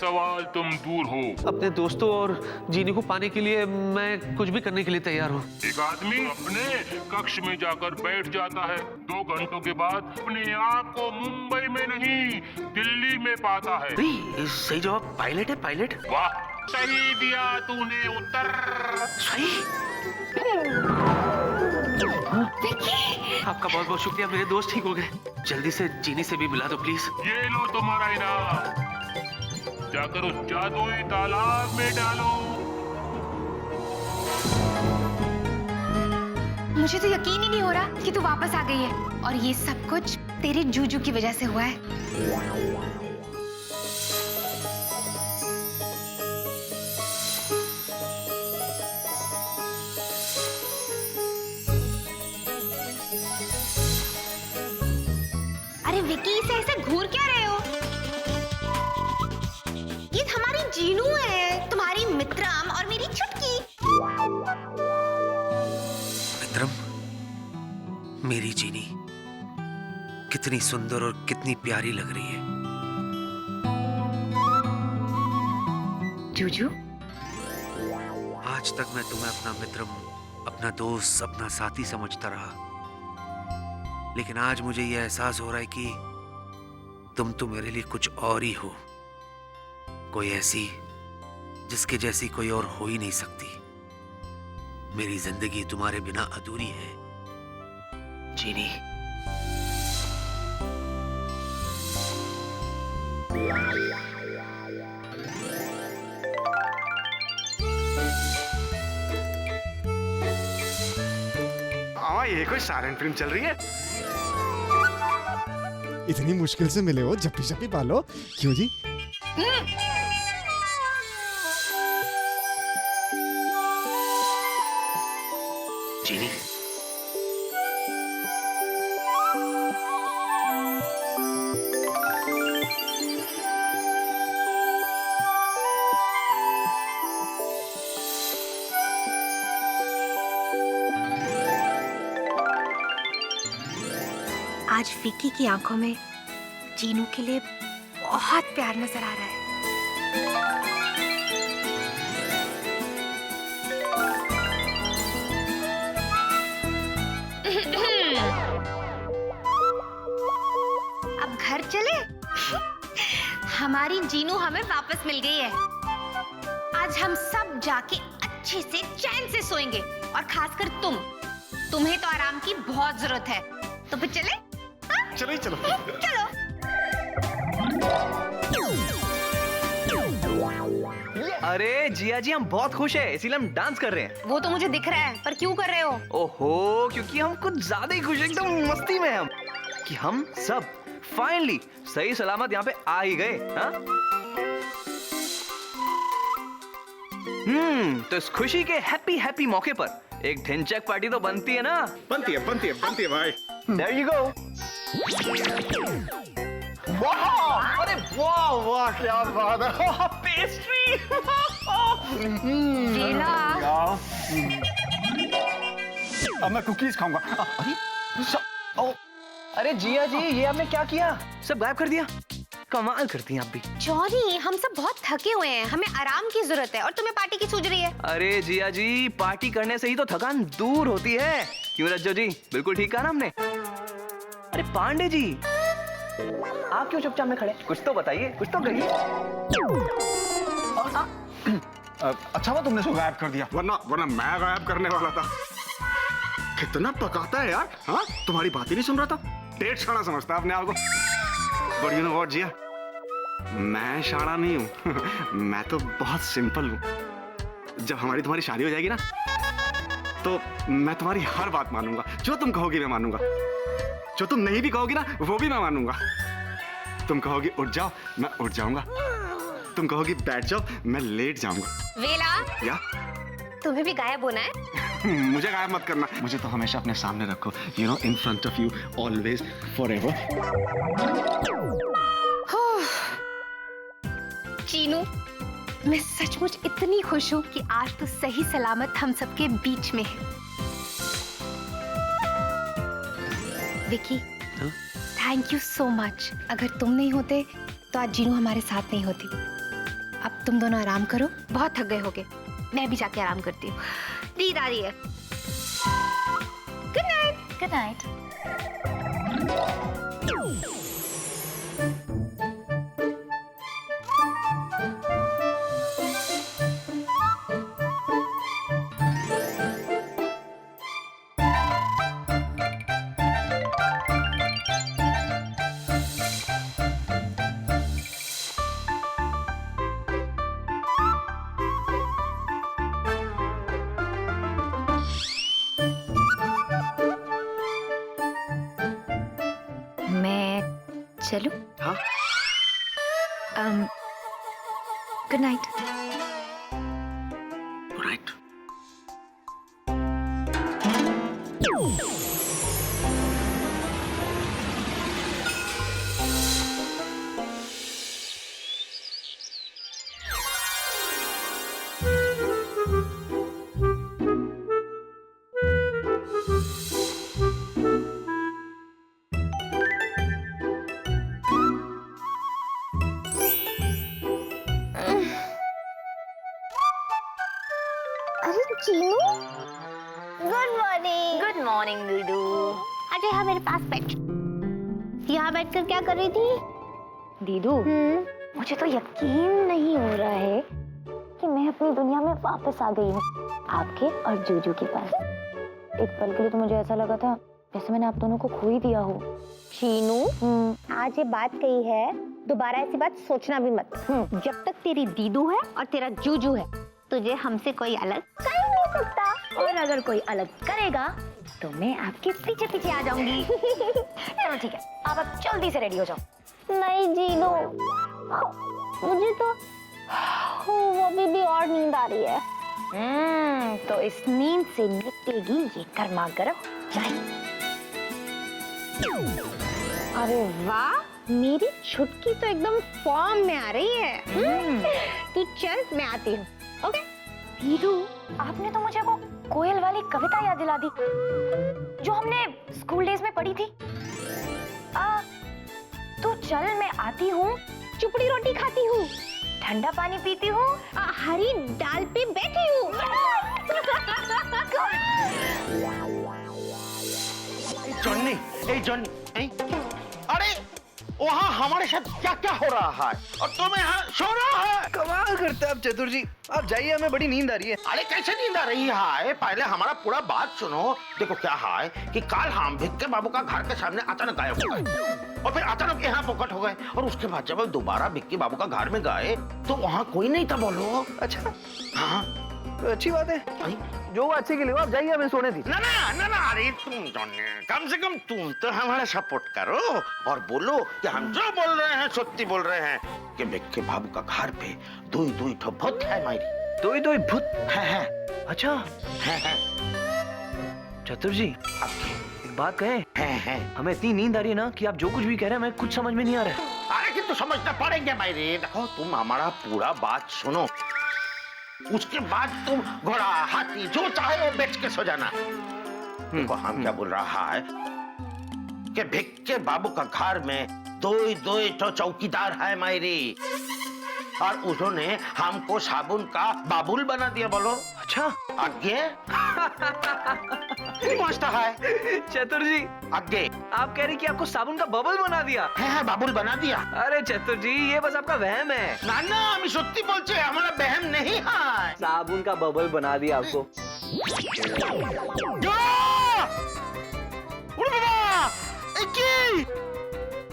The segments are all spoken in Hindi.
सवाल तुम दूर हो। अपने दोस्तों और जीनी को पाने के लिए मैं कुछ भी करने के लिए तैयार हूँ। एक आदमी अपने कक्ष में जाकर बैठ जाता है, 2 घंटों के बाद अपने आप को मुंबई में नहीं दिल्ली में पाता है। सही जवाब पायलट है, पायलट। वाह, सही दिया तूने उत्तर। सही। आपका बहुत बहुत शुक्रिया, मेरे दोस्त ठीक हो गए। जल्दी से जीनी से भी मिला दो प्लीज। ये लो तुम्हारा इनाम, जाकर उस जादुई तालाब में डालो। मुझे तो यकीन ही नहीं हो रहा कि तू वापस आ गई है, और ये सब कुछ तेरे जूजू की वजह से हुआ है। अरे विकी, इसे ऐसे घूर क्या रहे हो? ये हमारी जीनू है, तुम्हारी मित्रम और मेरी छुटकी। मित्रम, मेरी जीनी कितनी सुंदर और कितनी प्यारी लग रही है। जूजू, आज तक मैं तुम्हें अपना मित्रम, अपना दोस्त, अपना साथी समझता रहा, लेकिन आज मुझे यह एहसास हो रहा है कि तुम तो मेरे लिए कुछ और ही हो, कोई ऐसी जिसके जैसी कोई और हो ही नहीं सकती। मेरी जिंदगी तुम्हारे बिना अधूरी है जीनी। ये कोई साइलेंट फिल्म चल रही है। इतनी मुश्किल से मिले हो, जप्पी जप्पी पालो क्यों जी? जीनी, आज विकी की आंखों में जीनू के लिए बहुत प्यार नजर आ रहा है। अब घर चले? हमारी जीनू हमें वापस मिल गई है। आज हम सब जाके अच्छे से चैन से सोएंगे, और खासकर तुम्हें तो आराम की बहुत जरूरत है। तो फिर चले? चलो ही चलो। चलो। अरे जिया जी, हम बहुत खुश हैं, इसीलिए हम डांस कर रहे हैं। वो तो मुझे दिख रहा है, पर क्यों कर रहे हो? ओहो, क्योंकि हम कुछ ज्यादा ही खुश हैं, एकदम मस्ती में हैं हम, कि हम सब फाइनली सही सलामत यहाँ पे आ ही गए। हाँ? तो इस खुशी के हैप्पी हैप्पी मौके पर एक ढिंचैक पार्टी तो बनती है ना? बनती है भाई। There you go. वाह! अरे वाह वाह, क्या बात है! पेस्ट्री! वेला, अब मैं कुकीज खाऊंगा। अरे जिया जी, ये आपने क्या किया? सब गायब कर दिया। कमाल करती हैं आप भी। जॉनी, हम सब बहुत थके हुए हैं, हमें आराम की जरूरत है, और तुम्हें पार्टी की सूझ रही है। अरे जिया जी, पार्टी करने से ही तो थकान दूर होती है। क्यों रज्जो जी, बिल्कुल ठीक कहा ना हमने? अरे पांडे जी, आप क्यों चुपचाप में खड़े? कुछ तो बताइए, कुछ तो कहिए। अच्छा हुआ तुमने उसको गायब कर दिया, वरना मैं गायब करने वाला था। कितना पकाता है यार। हाँ, तुम्हारी बात ही नहीं सुन रहा था। टेढ़ शाना समझता अपने आप को। But you know what, जिया, मैं शाना नहीं हूँ। मैं तो बहुत सिंपल हूँ। जब हमारी तुम्हारी शादी हो जाएगी ना, तो मैं तुम्हारी हर बात मानूंगा। जो तुम कहोगी मैं मानूंगा, जो तुम नहीं भी कहोगी ना, वो भी मैं मानूंगा। तुम कहोगी उठ जाओ, मैं उठ जाऊंगा। तुम कहोगी बैठ जाओ, मैं लेट जाऊंगा। वेला, या तुम्हें भी गायब होना है? मुझे गायब मत करना, मुझे तो हमेशा अपने सामने रखो। You know, in front of you, always, forever. Chinu, मैं सचमुच इतनी खुश हूँ कि आज तो सही सलामत हम सबके बीच में है। Vicky, thank you so much. अगर तुम नहीं होते तो आज जीनू हमारे साथ नहीं होती। अब तुम दोनों आराम करो, बहुत थक गए होगे। मैं भी जाके आराम करती हूँ, नींद आ रही है। Good night. Good night. चलो। हाँ। Good night. Good night. Chinu, good morning. Good morning दीदू। अरे हाँ, मेरे पास बैठ। यहाँ बैठकर क्या कर रही थी? दीदू, मुझे तो यकीन नहीं हो रहा है कि मैं अपनी दुनिया में वापस आ गई हूँ, आपके और जूजू के पास। एक पल के लिए तो मुझे ऐसा लगा था जैसे मैंने आप दोनों को खो ही दिया हो। शीनू, आज ये बात कही है, दोबारा ऐसी बात सोचना भी मत। जब तक तेरी दीदू है और तेरा जूजू है, तुझे हमसे कोई अलग कर नहीं सकता, और अगर कोई अलग करेगा तो मैं आपके पीछे पीछे आ जाऊंगी। चलो ठीक है, आप अब जल्दी से रेडी हो जाओ। नहीं जीनू, मुझे तो अभी भी और नींद आ रही है। तो इस नींद से निकलेगी ये गर्मा गर्म चाय। अरे वाह, मेरी छुटकी तो एकदम फॉर्म में आ रही है। तू चल, मैं आती हूँ। ओके। दीदू, आपने तो मुझे वो कोयल वाली कविता याद दिला दी जो हमने स्कूल डेज में पढ़ी थी। तू चल, मैं आती हूँ, चुपड़ी रोटी खाती हूँ, ठंडा पानी पीती हूँ, हरी डाल पे बैठी हूँ। जॉनी, अरे वहाँ हमारे साथ क्या क्या हो रहा है और तुम यहाँ सो रहा है? कमाल करते हैं आप चतुर जी, आप जाइए, हमें बड़ी नींद आ रही है। अरे कैसे नींद आ रही है? पहले हमारा पूरा बात सुनो। देखो क्या है कि कल हम भिक्के बाबू का घर के सामने अचानक गायब हो गए और फिर अचानक यहाँ प्रकट हो गए, और उसके बाद जब हम दोबारा भिक्के बाबू का घर में गए तो वहाँ कोई नहीं था। बोलो। अच्छा, हाँ तो अच्छी बात है, जो अच्छे के लिए आप जाइए, हमें सोने दीजिए। ना ना ना ना, अरे तुम जॉनी, कम से कम तुम तो हमारा सपोर्ट करो और बोलो कि हम जो बोल रहे हैं सत्य बोल रहे हैं, कि भिक्के बाबू का घर पे दुई ठो भूत है मायरी। दुई भूत है। अच्छा है। चतुर जी, एक बात कहें, है। हमें इतनी नींद आ रही है ना कि आप जो कुछ भी कह रहे हैं हमें कुछ समझ में नहीं आ रहा है। अरे कि तो समझना पड़ेंगे मायरी। देखो, तुम हमारा पूरा बात सुनो, उसके बाद तुम घोड़ा हाथी जो चाहे वो बेच के सो जाना। देखो, हम क्या बोल रहा है कि भिक्के बाबू का घर में दो तो चौकीदार है मायरी, और उन्होंने हमको साबुन का बाबुल बना दिया। बोलो। अच्छा, आगे मस्त है। चतुर जी, आगे आप कह रही कि आपको साबुन का बबल बना दिया? है बाबुल बना दिया। अरे चतुर जी, ये बस आपका वहम है। ना ना, हम सत्य बोलते हैं, हमारा बहन नहीं है। साबुन का बबल बना दिया आपको।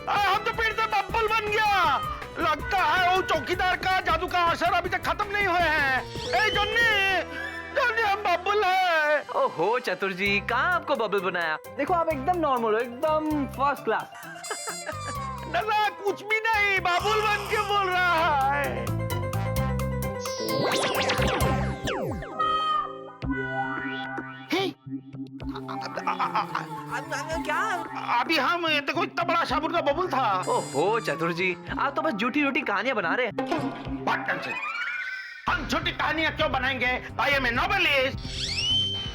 हम तो पेड़ से बब्बल बन गया। लगता है वो चौकीदार का जादू का असर अभी तक खत्म नहीं हुए हैं। जॉनी, हम बब्बल है। ओहो चतुर जी, कहाँ आपको बबल बनाया? देखो, आप एकदम नॉर्मल हो, एकदम फर्स्ट क्लास। ना कुछ भी नहीं, बाबुल बन के बोल रहा है। क्या? अभी हम देखो, इतना बड़ा साबुन का बबुल था। ओहो चतुर जी, आप तो बस झूठी झूठी कहानियां बना रहे हैं। बात टेंशन, हम झूठी कहानियां क्यों बनाएंगे? I am a novelist.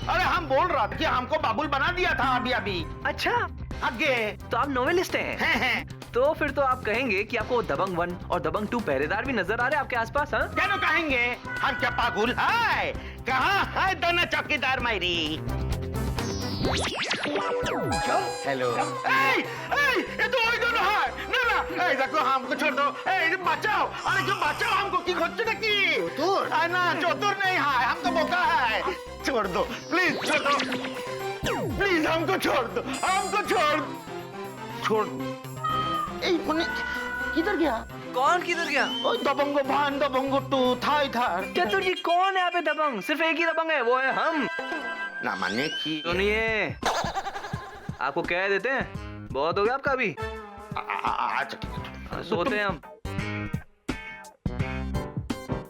अरे हम बोल रहा था कि हमको बाबुल बना दिया था अभी अभी। अच्छा, आगे तो आप नोवेलिस्ट हैं? हैं। तो फिर तो आप कहेंगे कि आपको दबंग 1 और दबंग 2 पहरेदार भी नजर आ रहे हैं आपके आसपास, हाँ? क्या नो कहेंगे? हम क्या पागुल है? कहाँ है दोनों चौकीदार मायरी? हेलो। ये तो वही दोनों है। ना ना, देखो हमको छोड़ दो। बचाओ, अरे जो बचाओ हमको की खोज की? चतुर? ना चतुर नहीं है, हम तो बोका है। छोड़ दो, प्लीज छोड़ दो, प्लीज हमको छोड़ दो, हमको छोड़। किधर गया? कौन किधर गया? दबंगो भान दबंगो 2 था इधर। चतुर जी कौन है यहाँ पे दबंग? सिर्फ एक ही दबंग है, वो है हम। ना माने की सुनिए, आपको कह देते हैं, बहुत हो गया आपका अभी। सोते हैं हम।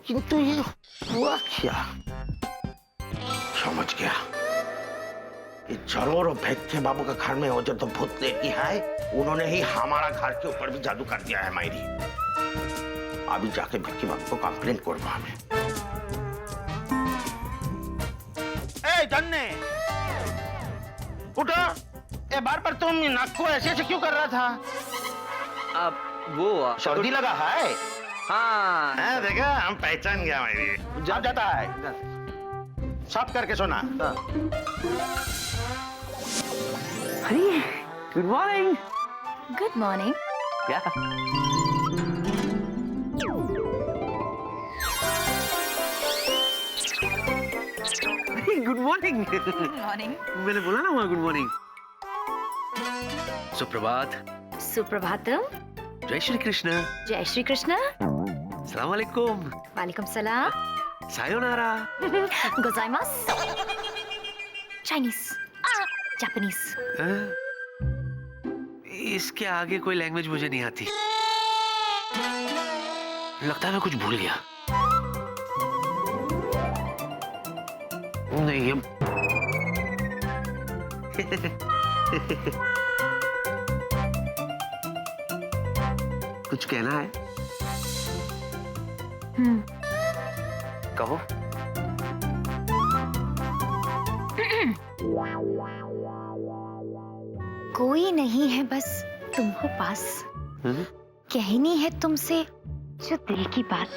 किंतु ये हुआ क्या? समझ गया, ये जरूर भेक्के बाबू का घर में वो जो तो भूत लेकी है, उन्होंने ही हमारा घर के ऊपर भी जादू कर दिया है मायरी। अभी जाके भेक्के बाबू को कंप्लेंट करूंगा हमें। ए जन्ने, उठो। ए बार तुम नाक को ऐसे ऐसे क्यों कर रहा था? आप वो सर्दी लगा है? हाँ, देखा, हम पहचान गया मायरी। जब जाता है साफ करके सोना। अरे गुड मॉर्निंग। Good morning. क्या? Good morning. मॉर्निंग। मैंने बोला ना वहाँ गुड मॉर्निंग। सुप्रभात। सुप्रभातम। जय श्री कृष्ण। जय श्री कृष्ण। अस्सलाम वालेकुम। वालेकुम सलाम। सायोनारा। गोजाइमास। Chinese, Japanese. इसके आगे कोई लैंग्वेज मुझे नहीं आती। लगता है मैं कुछ भूल गया। नहीं अब कुछ कहना है? कहो। कोई नहीं है, बस तुम हो पास। कहनी है तुमसे जो दिल की बात।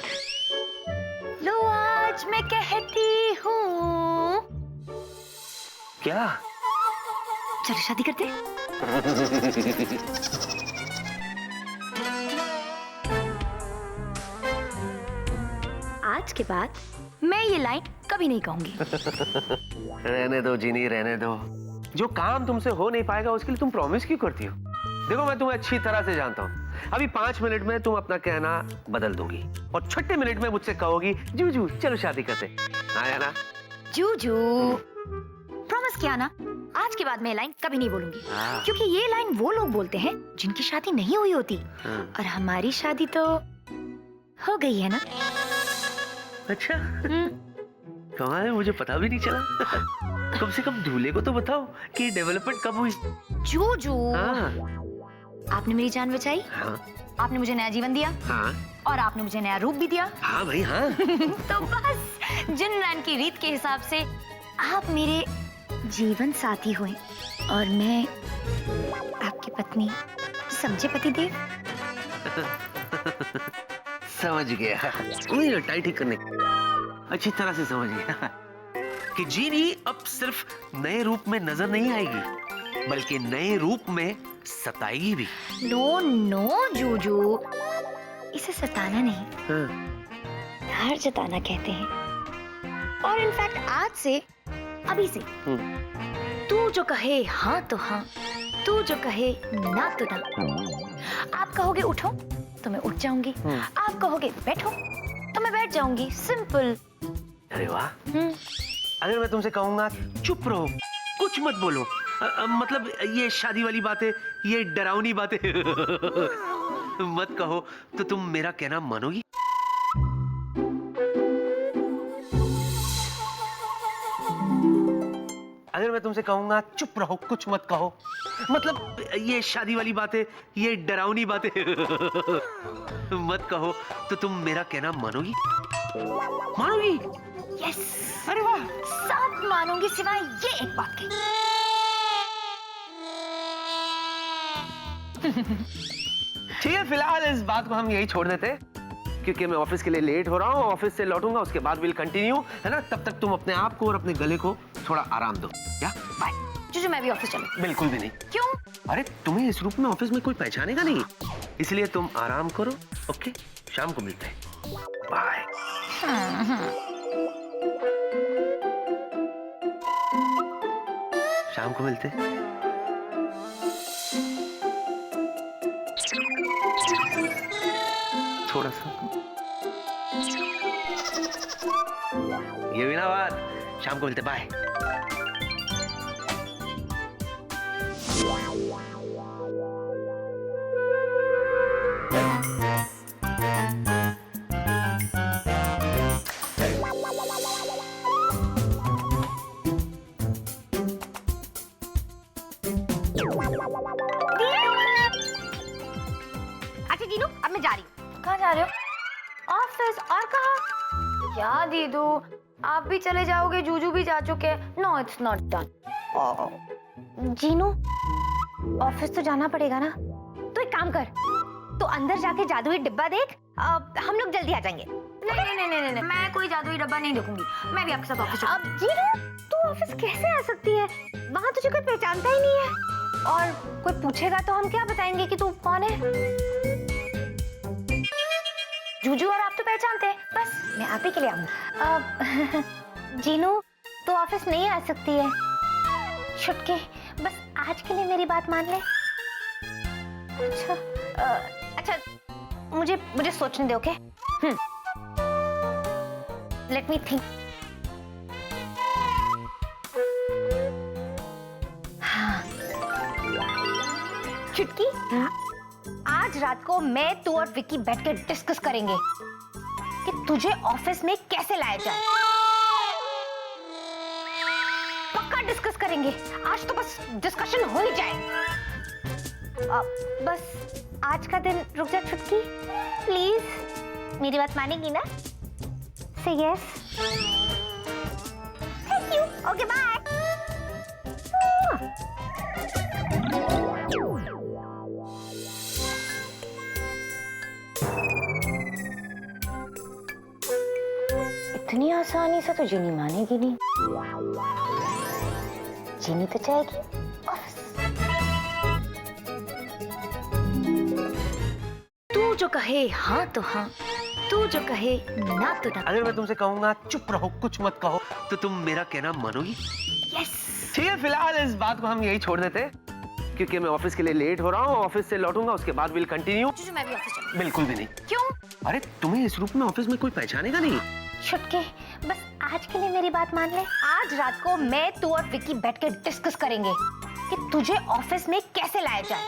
लो आज मैं कहती हूँ। क्या? चलो शादी करते हैं। आज के बाद मैं ये लाइन कभी नहीं कहूंगी। रहने दो जीनी, रहने दो। जो काम तुमसे हो नहीं पाएगा उसके लिए तुम प्रॉमिस क्यों करती हो? देखो मैं तुम्हें अच्छी तरह से जानता हूँ। अभी 5 मिनट में तुम अपना कहना बदल दोगी और 6 मिनट में मुझसे कहोगी जूजू चलो शादी करते। आया ना? जूजू प्रॉमिस किया ना, आज के बाद मैं लाइन कभी नहीं बोलूंगी। क्योंकि ये लाइन वो लोग बोलते हैं जिनकी शादी नहीं हुई होती, और हमारी शादी तो हो गई है ना। अच्छा कमाल है, मुझे पता भी नहीं चला। कम से कम दूल्हे को तो बताओ कि डेवलपमेंट कब हुई। जूजू हाँ। आपने मेरी जान बचाई। हाँ। आपने मुझे नया जीवन दिया। हाँ। और आपने मुझे नया रूप भी दिया। हाँ भाई हाँ। तो बस जिनलैंड की रीत के हिसाब से आप मेरे जीवन साथी हुए और मैं आपकी पत्नी। समझे पतिदेव? समझ गया। वही टाई ठीक करने अच्छी तरह से समझ गया कि जीनी अब सिर्फ नए रूप में नजर नहीं आएगी बल्कि नए रूप में सताएगी भी। नो नो जूजू, इसे सताना नहीं, प्यार जताना कहते हैं। और इनफैक्ट आज से, अभी से तू जो कहे हाँ तो हाँ, तू जो कहे ना तो ना। आप कहोगे उठो तो मैं उठ जाऊंगी, आप कहोगे बैठो तो मैं बैठ जाऊंगी। सिंपल। अरे वाह। अगर मैं तुमसे कहूंगा चुप रहो कुछ मत बोलो, मतलब ये शादी वाली बातें, ये डरावनी बातें मत कहो, तो तुम मेरा कहना मानोगी? अगर मैं तुमसे कहूंगा चुप रहो कुछ मत कहो, मतलब ये शादी वाली बातें, ये डरावनी बातें मत कहो, तो तुम मेरा कहना मानोगी? मानोगी? यस। अरे वाह। सब मानूंगी सिवाय ये एक बात की। ठीक है, फिलहाल इस बात को हम यही छोड़ देते हैं, क्योंकि मैं ऑफिस के लिए लेट हो रहा हूँ। ऑफिस से लौटूंगा, उसके बाद विल कंटिन्यू, है ना? तब तक तुम अपने आप को और अपने गले को थोड़ा आराम दो। क्या? बाय। जीजू मैं भी ऑफिस चलूं। बिल्कुल भी नहीं। क्यों? अरे तुम्हें इस रूप में ऑफिस में कोई पहचानेगा नहीं, इसलिए तुम आराम करो। ओके, शाम को मिलते हैं। बाय। शाम को मिलते हैं। थोड़ा सा ये भी ना बात। शाम को मिलते, बाय। अच्छा जीनू अब मैं जा रही हूँ। कहाँ जा रहे हो? ऑफिस। और कहाँ? क्या दीदू आप भी चले जाओगे? जूजू भी जा चुके हैं। No it's not done. Jinu office तो जाना पड़ेगा ना, तो एक काम कर, तो अंदर जाके जादुई डिब्बा देख, हम लोग जल्दी आ जाएंगे। नहीं, मैं कोई जादुई डब्बा नहीं देखूंगी, मैं भी आपके साथ ऑफिस। अब जीनू तू ऑफिस कैसे आ सकती है? वहाँ तुझे कोई पहचानता ही नहीं है, और कोई पूछेगा तो हम क्या बताएंगे कि तू कौन है? जूजू और आप तो पहचानते हैं, बस मैं आप ही के लिए आऊंगी। जीनू तो ऑफिस नहीं आ सकती है। छुटके बस आज के लिए मेरी बात मान ले। अच्छा मुझे सोचने दे। Okay, let me think. Chutki, आज रात को मैं तू और विक्की बैठ के डिस्कस करेंगे कि तुझे ऑफिस में कैसे लाया जाए। पक्का डिस्कस करेंगे आज, तो बस डिस्कशन हो ही जाए। बस आज का दिन रुक जा चुटकी, प्लीज। मेरी बात मानेगी ना? Say yes. Thank you. Okay bye. इतनी आसानी से तो जीनी मानेगी नहीं। जीनी तो चाहेगी ऑफिस। तू जो कहे हाँ तो हाँ, तू जो कहे ना तो ना। अगर मैं तुमसे कहूंगा चुप रहो, कुछ मत कहो, तो तुम मेरा कहना मानोगी? यस। ठीक है, फिलहाल इस बात को हम यही छोड़ देते हैं, क्योंकि मैं ऑफिस के लिए लेट हो रहा हूँ। ऑफिस से लौटूंगा, उसके बाद विल कंटिन्यू। मैं भी ऑफिस चलूं। बिल्कुल भी नहीं। क्यों? अरे तुम्हें इस रूप में ऑफिस में कोई पहचानेगा नहीं। छुटके बस आज के लिए मेरी बात मान ले। आज रात को मैं तू और विक्की बैठ के डिस्कस करेंगे कि तुझे ऑफिस में कैसे लाया जाए।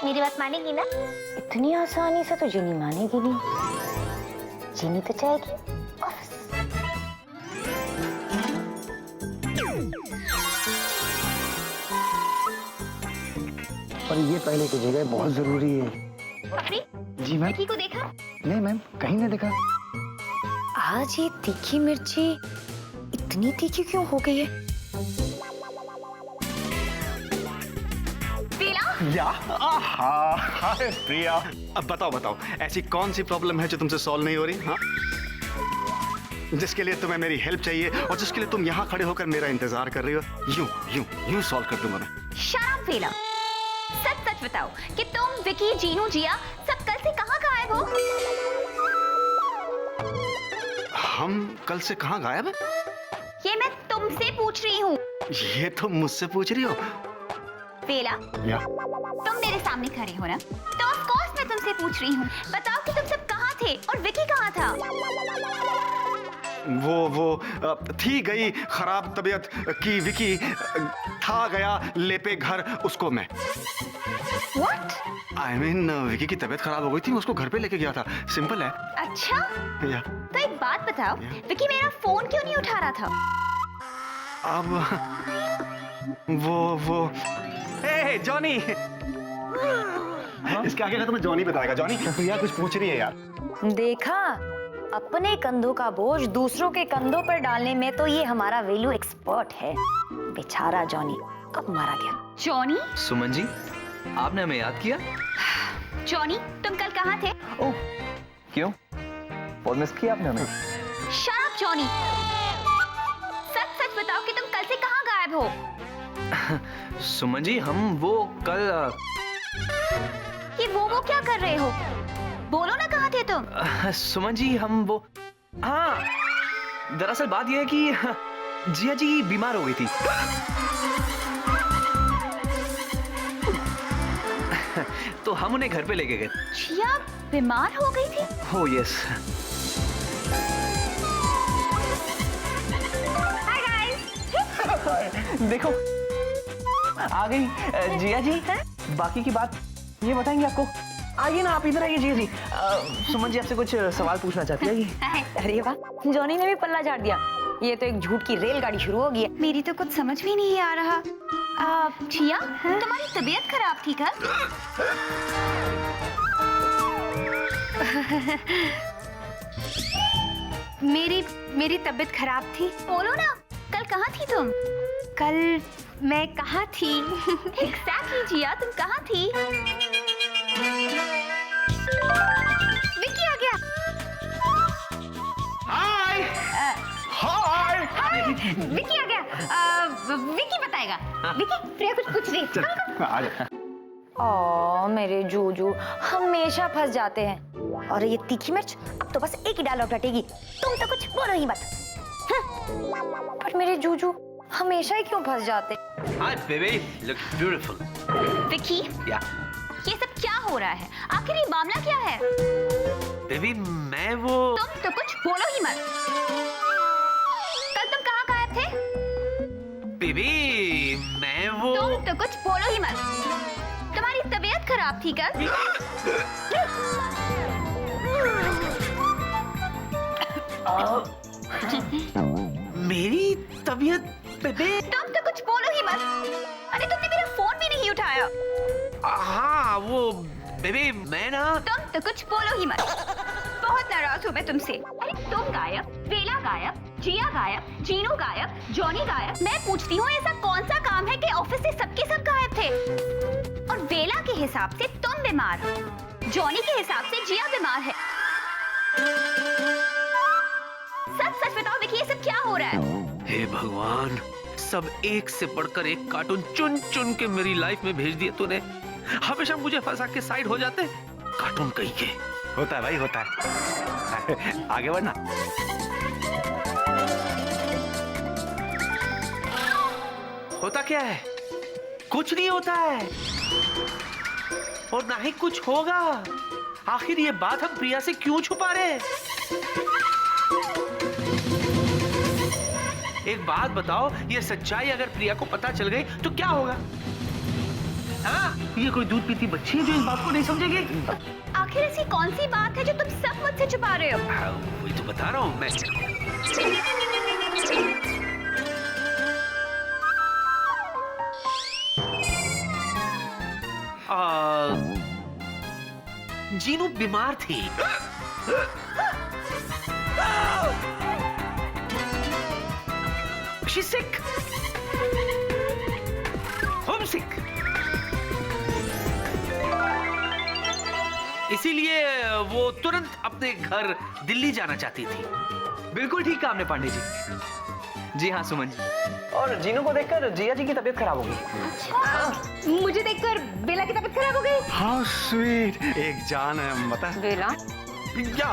मेरी बात मानेगी ना? इतनी आसानी से तो जीनी मानेगी नहीं। जीनी तो चाहेगी ऑफिस। पर ये पहले की जगह बहुत जरूरी है। अपनी जी मैम। विक्की को देखा? नहीं मैम, कहीं नहीं देखा। आज ये तीखी मिर्ची इतनी तीखी क्यों हो गई है? या हाय प्रिया, अब बताओ ऐसी कौन सी प्रॉब्लम है जो तुमसे सॉल्व नहीं हो रही? हाँ, जिसके लिए तुम्हें मेरी हेल्प चाहिए और जिसके लिए तुम यहाँ खड़े होकर मेरा इंतजार कर रही हो। यूं सॉल्व कर दूंगा मैं। शराब फीला, सच बताओ कि तुम विकी, जीनू, जिया सब कल से कहाँ गायब हो? हम कल से कहाँ गायब है? ये मैं तुमसे पूछ रही हूँ। ये तुम मुझसे पूछ रही हो? फेला, या तुम मेरे सामने खड़े हो ना, तो ऑफ कोर्स मैं तुमसे पूछ रही हूँ। बताओ कि तुम सब कहाँ थे और विकी कहाँ था? वो थी गई खराब तबीयत की विकी, था गया लेपे घर उसको मैं। What? I mean, विकी की तबीयत खराब हो गई थी, उसको घर पे लेके गया था। सिंपल है। अच्छा, या तो एक बात बताओ, विकी मेरा फोन क्यों नहीं उठा रहा था? अब वो ए जॉनी, इसके आगे का तुम्हें जॉनी बताएगा। जॉनी, प्रिया कुछ पूछ रही है यार। देखा, अपने कंधों का बोझ दूसरों के कंधों पर डालने में तो ये हमारा वेलू एक्सपर्ट है। बेचारा जॉनी कब मारा गया। जॉनी? सुमन जी, आपने हमें याद किया? जॉनी, तुम कल कहाँ थे? ओह, क्यों? बहुत मिस किया आपने हमें। Shut up Johnny. सच सच बताओ कि तुम कल से कहाँ गायब हो? सुमन जी, हम वो कल ये वो क्या कर रहे हो? बोलो ना, कहाँ थे तुम? सुमन जी, हम वो, हाँ, दरअसल बात यह है कि जिया जी बीमार हो गई थी। तो हम उन्हें घर पे लेके गए। जिया बीमार हो गई थी? हो यस। Hi guys. देखो, आ गई जिया जी। बाकी की बात ये बताएंगे आपको। आइए ना, आप इधर आइए जिया जी। सुमन जी आपसे कुछ सवाल पूछना चाहती है। अरे वाह, जॉनी ने भी पल्ला झाड़ दिया। ये तो एक झूठ की रेलगाड़ी शुरू हो गई है। मेरी तो कुछ समझ में नहीं आ रहा। जिया, तुम्हारी तबीयत खराब थी कल? मेरी तबीयत खराब थी। बोलो ना, कल कहाँ थी तुम? कल मैं कहाँ थी? एग्जैक्टली जिया, तुम कहाँ थी? विक्की आ गया। हाय हाय हाय, विक्की आ गया। विक्की बताएगा। विक्की, प्रिया कुछ पूछ रही है। आ जा। ओ मेरे जूजू हमेशा फंस जाते हैं। और ये तीखी मिर्च अब तो बस एक ही डायलॉग रटेगी, तुम तो कुछ बोलो ही मत। पर मेरे जूजू हमेशा ही क्यों फंस जाते? Hi baby, look beautiful. Vicky, या ये सब क्या हो रहा है? आखिर ये मामला क्या है? बेबी, मैं वो तुम तो कुछ बोलो ही मत। कल तुम कहाँ गायब थे? बेबी, मैं वो तुम तो कुछ बोलो ही मत। तुम्हारी तबीयत खराब थी कल? मेरी तबीयत बेबी। तुम तो कुछ बोलो ही मत। अरे तुमने मेरा फोन भी नहीं उठाया। हाँ वो बेबी, मैं ना तुम तो कुछ बोलो ही मत। बहुत नाराज हूँ मैं तुमसे। अरे तुम गायब, वेला गायब, जिया गायब, जीनू गायब, जॉनी गायब। मैं पूछती हूँ, ऐसा कौन सा काम है कि ऑफिस से सबके सब गायब थे? और वेला के हिसाब से तुम बीमार हो, जॉनी के हिसाब से जिया बीमार है। सच सच बताओ विकी, ये सब क्या हो रहा है? हे भगवान, सब एक से बढ़कर एक कार्टून चुन चुन के मेरी लाइफ में भेज दिए तूने। हमेशा मुझे फंसा के साइड हो जाते कार्टून कहीं के। होता है भाई, होता है। आगे बढ़ना। होता क्या है? कुछ नहीं होता है और ना ही कुछ होगा। आखिर ये बात हम प्रिया से क्यों छुपा रहे हैं? एक बात बताओ, ये सच्चाई अगर प्रिया को पता चल गई तो क्या होगा? हाँ, ये कोई दूध पीती बच्ची है जो इस बात को नहीं समझेगी? आखिर ऐसी कौन सी बात है जो तुम सब मुझसे छुपा रहे हो? हाँ, वही तो बता रहा हूँ मैं। जीनू बीमार थी। She's sick. Homesick. इसीलिए वो तुरंत अपने घर दिल्ली जाना चाहती थी। बिल्कुल ठीक कहा आपने पांडे जी। जी हाँ सुमन जी, और जीनू को देखकर जिया जी की तबीयत खराब हो गई। मुझे देखकर बेला की तबीयत खराब हो गई। हाउ स्वीट, एक जान है। बता बेला, क्या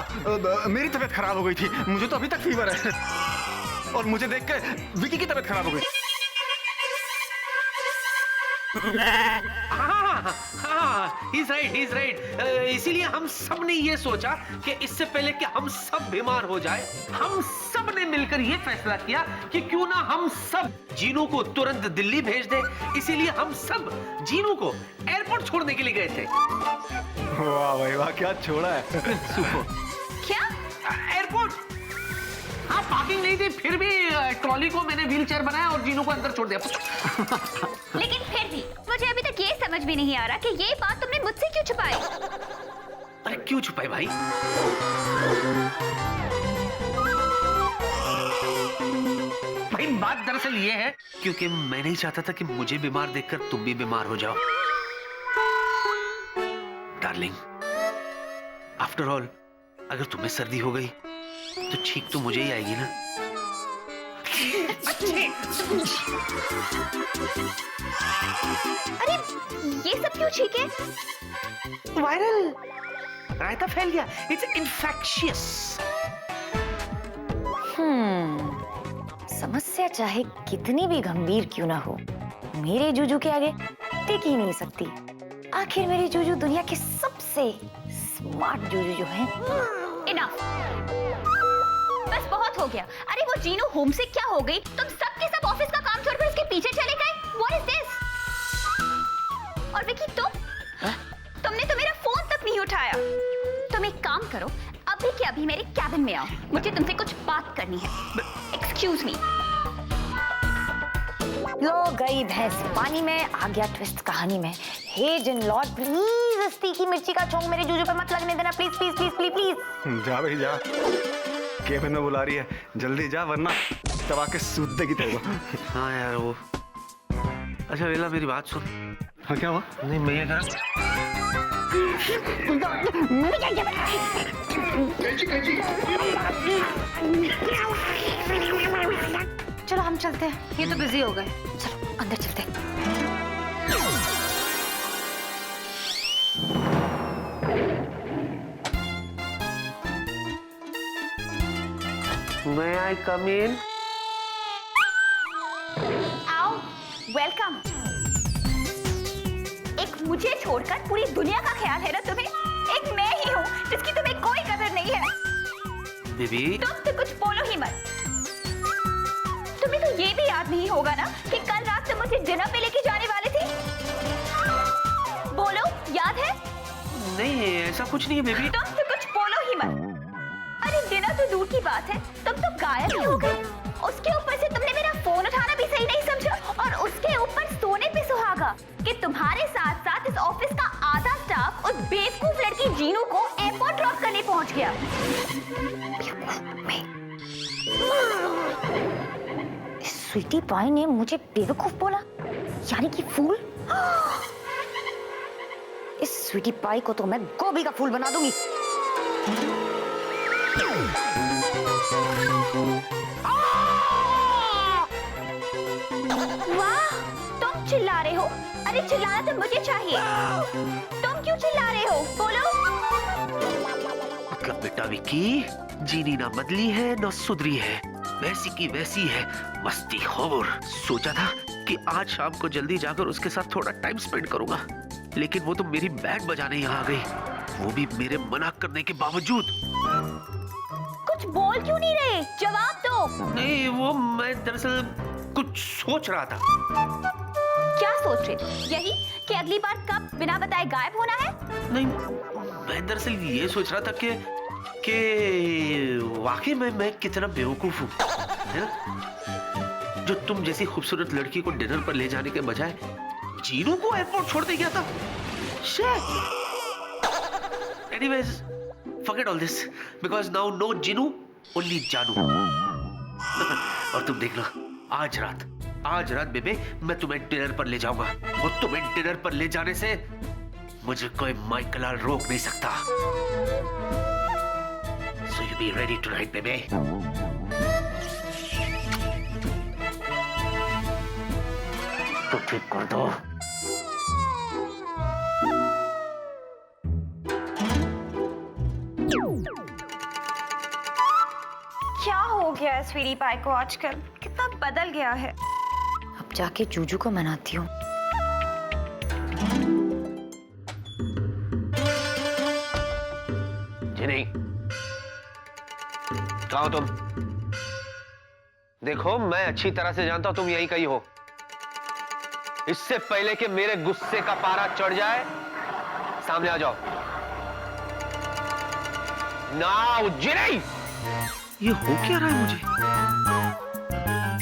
मेरी तबीयत खराब हो गई थी? मुझे तो अभी तक फीवर है और मुझे देखकर विकी की तबीयत खराब हो गई। हाँ, he's right. इसीलिए हम सब ने ये सोचा कि इससे पहले कि हम सब बीमार हो जाए, हम सब ने मिलकर ये फैसला किया कि क्यों ना हम सब जीनू को तुरंत दिल्ली भेज दे। इसीलिए हम सब जीनू को एयरपोर्ट छोड़ने के लिए गए थे। वाह भाई वाह, क्या छोड़ा है। क्या? एयरपोर्ट। हाँ, पार्किंग नहीं थी, फिर भी ट्रॉली को मैंने व्हील चेयर बनाया और जीनू को अंदर छोड़ दिया। लेकिन फिर भी मुझे अभी तक ये समझ में नहीं आ रहा कि ये बात तुमने मुझसे क्यों छुपाई? अरे क्यों छुपाई भाई? भाई बात दरअसल ये है क्योंकि मैं नहीं चाहता था कि मुझे बीमार देखकर तुम भी बीमार हो जाओ। Darling, darling. आफ्टर ऑल अगर तुम्हें सर्दी हो गई तो छींक तो मुझे ही आएगी ना। अरे ये सब क्यों छींके? वायरल रायता फैल गया। It's infectious. समस्या चाहे कितनी भी गंभीर क्यों ना हो, मेरे जूजू के आगे टिक ही नहीं सकती। आखिर मेरे जूजू दुनिया के सबसे स्मार्ट जूजू जो हैं। इनफ, बस बहुत हो गया। अरे वो जीनू होम से क्या हो गई? तुम सब के सब ऑफिस का काम छोड़कर उसके पीछे चले गए। What is this? और विकी तुमने तो मेरा फोन तक नहीं उठाया। तुम एक काम करो, अभी के अभी मेरे कैबिन में आओ, मुझे तुमसे कुछ बात करनी है। Excuse me. लो गई भैंस पानी में, आ गया ट्विस्ट कहानी में। हे जिन लॉर्ड, प्लीज इस तीखी मिर्ची का चोंग मेरे जूजू पे मत लगने देना, please please please please please. जा भाई जा, केबिन में बुला रही है, जल्दी जा वरना तब आके सूद देगी तेरे को। हाँ यार वो। अच्छा वेला मेरी बात सुन। हाँ क्या हुआ? नहीं मैं ये कर चलो हम चलते हैं, ये तो बिजी हो गए। चलो अंदर चलते हैं। May I come in? आओ, वेलकम। एक मुझे छोड़कर पूरी दुनिया का ख्याल है ना तुम्हें? एक मैं ही हूँ जिसकी तुम्हें कोई कदर नहीं है। बेबी तुम तो कुछ बोलो ही मत। तुम्हें तो ये भी याद नहीं होगा ना कि कल रात तुम मुझे डिनर पे लेके जाने वाले थे? बोलो, याद है? नहीं ऐसा कुछ नहीं है बेबी। तुम तो कुछ बोलो ही मत। अरे डिनर तो दूर की बात है, तुम तो गायब ही हो गए। उसके ऊपर से तुमने मेरा फोन उठाना भी सही नहीं समझा, और उसके ऊपर सोने पे सुहागा कि तुम्हारे साथ साथ इस ऑफिस का आधा स्टाफ उस बेवकूफ लड़की जीनू को एयरपोर्ट ड्रॉप करने पहुंच गया। स्वीटी पाई ने मुझे बेवकूफ बोला, यानी कि फूल। इस स्वीटी पाई को तो मैं गोभी का फूल बना दूंगी। वाह, तुम चिल्ला रहे हो? अरे चिल्लाना तो मुझे चाहिए। तुम क्यों चिल्ला रहे हो? बोलो। मतलब बेटा विकी, जीनी ना बदली है ना सुधरी है, वैसी की वैसी है, मस्ती खोर। सोचा था कि आज शाम को जल्दी जाकर उसके साथ थोड़ा टाइम स्पेंड करूंगा, लेकिन वो तो मेरी बैंड बजाने यहाँ आ गई, वो भी मेरे मना करने के बावजूद। कुछ बोल क्यों नहीं रहे? जवाब दो। नहीं वो मैं दरअसल कुछ सोच रहा था। क्या सोच रहे थे? यही कि अगली बार कब बिना बताए गायब होना है? नहीं मैं दरअसल ये सोच रहा था कि वाकई में मैं कितना बेवकूफ हूँ, है ना? जो तुम जैसी खूबसूरत लड़की को डिनर पर ले जाने के बजाय जीनू को एयरपोर्ट छोड़ दे गया था। Anyways, forget all this because now no Jinu, only जानू। और तुम देखना आज रात बेबे मैं तुम्हें डिनर पर ले जाऊंगा, और तुम्हें डिनर पर ले जाने से मुझे कोई माइकल रोक नहीं सकता। So you be ready tonight, baby. तो ठीक कर दो। क्या हो गया है स्वीटी पाई को आजकल? कितना बदल गया है। अब जाके जूजू को मनाती हूँ। जी नहीं, कहाँ हो तुम? देखो मैं अच्छी तरह से जानता हूं तुम यहीं कहीं हो। इससे पहले कि मेरे गुस्से का पारा चढ़ जाए, सामने आ जाओ। नाउ जिनी! ये हो क्या रहा है मुझे?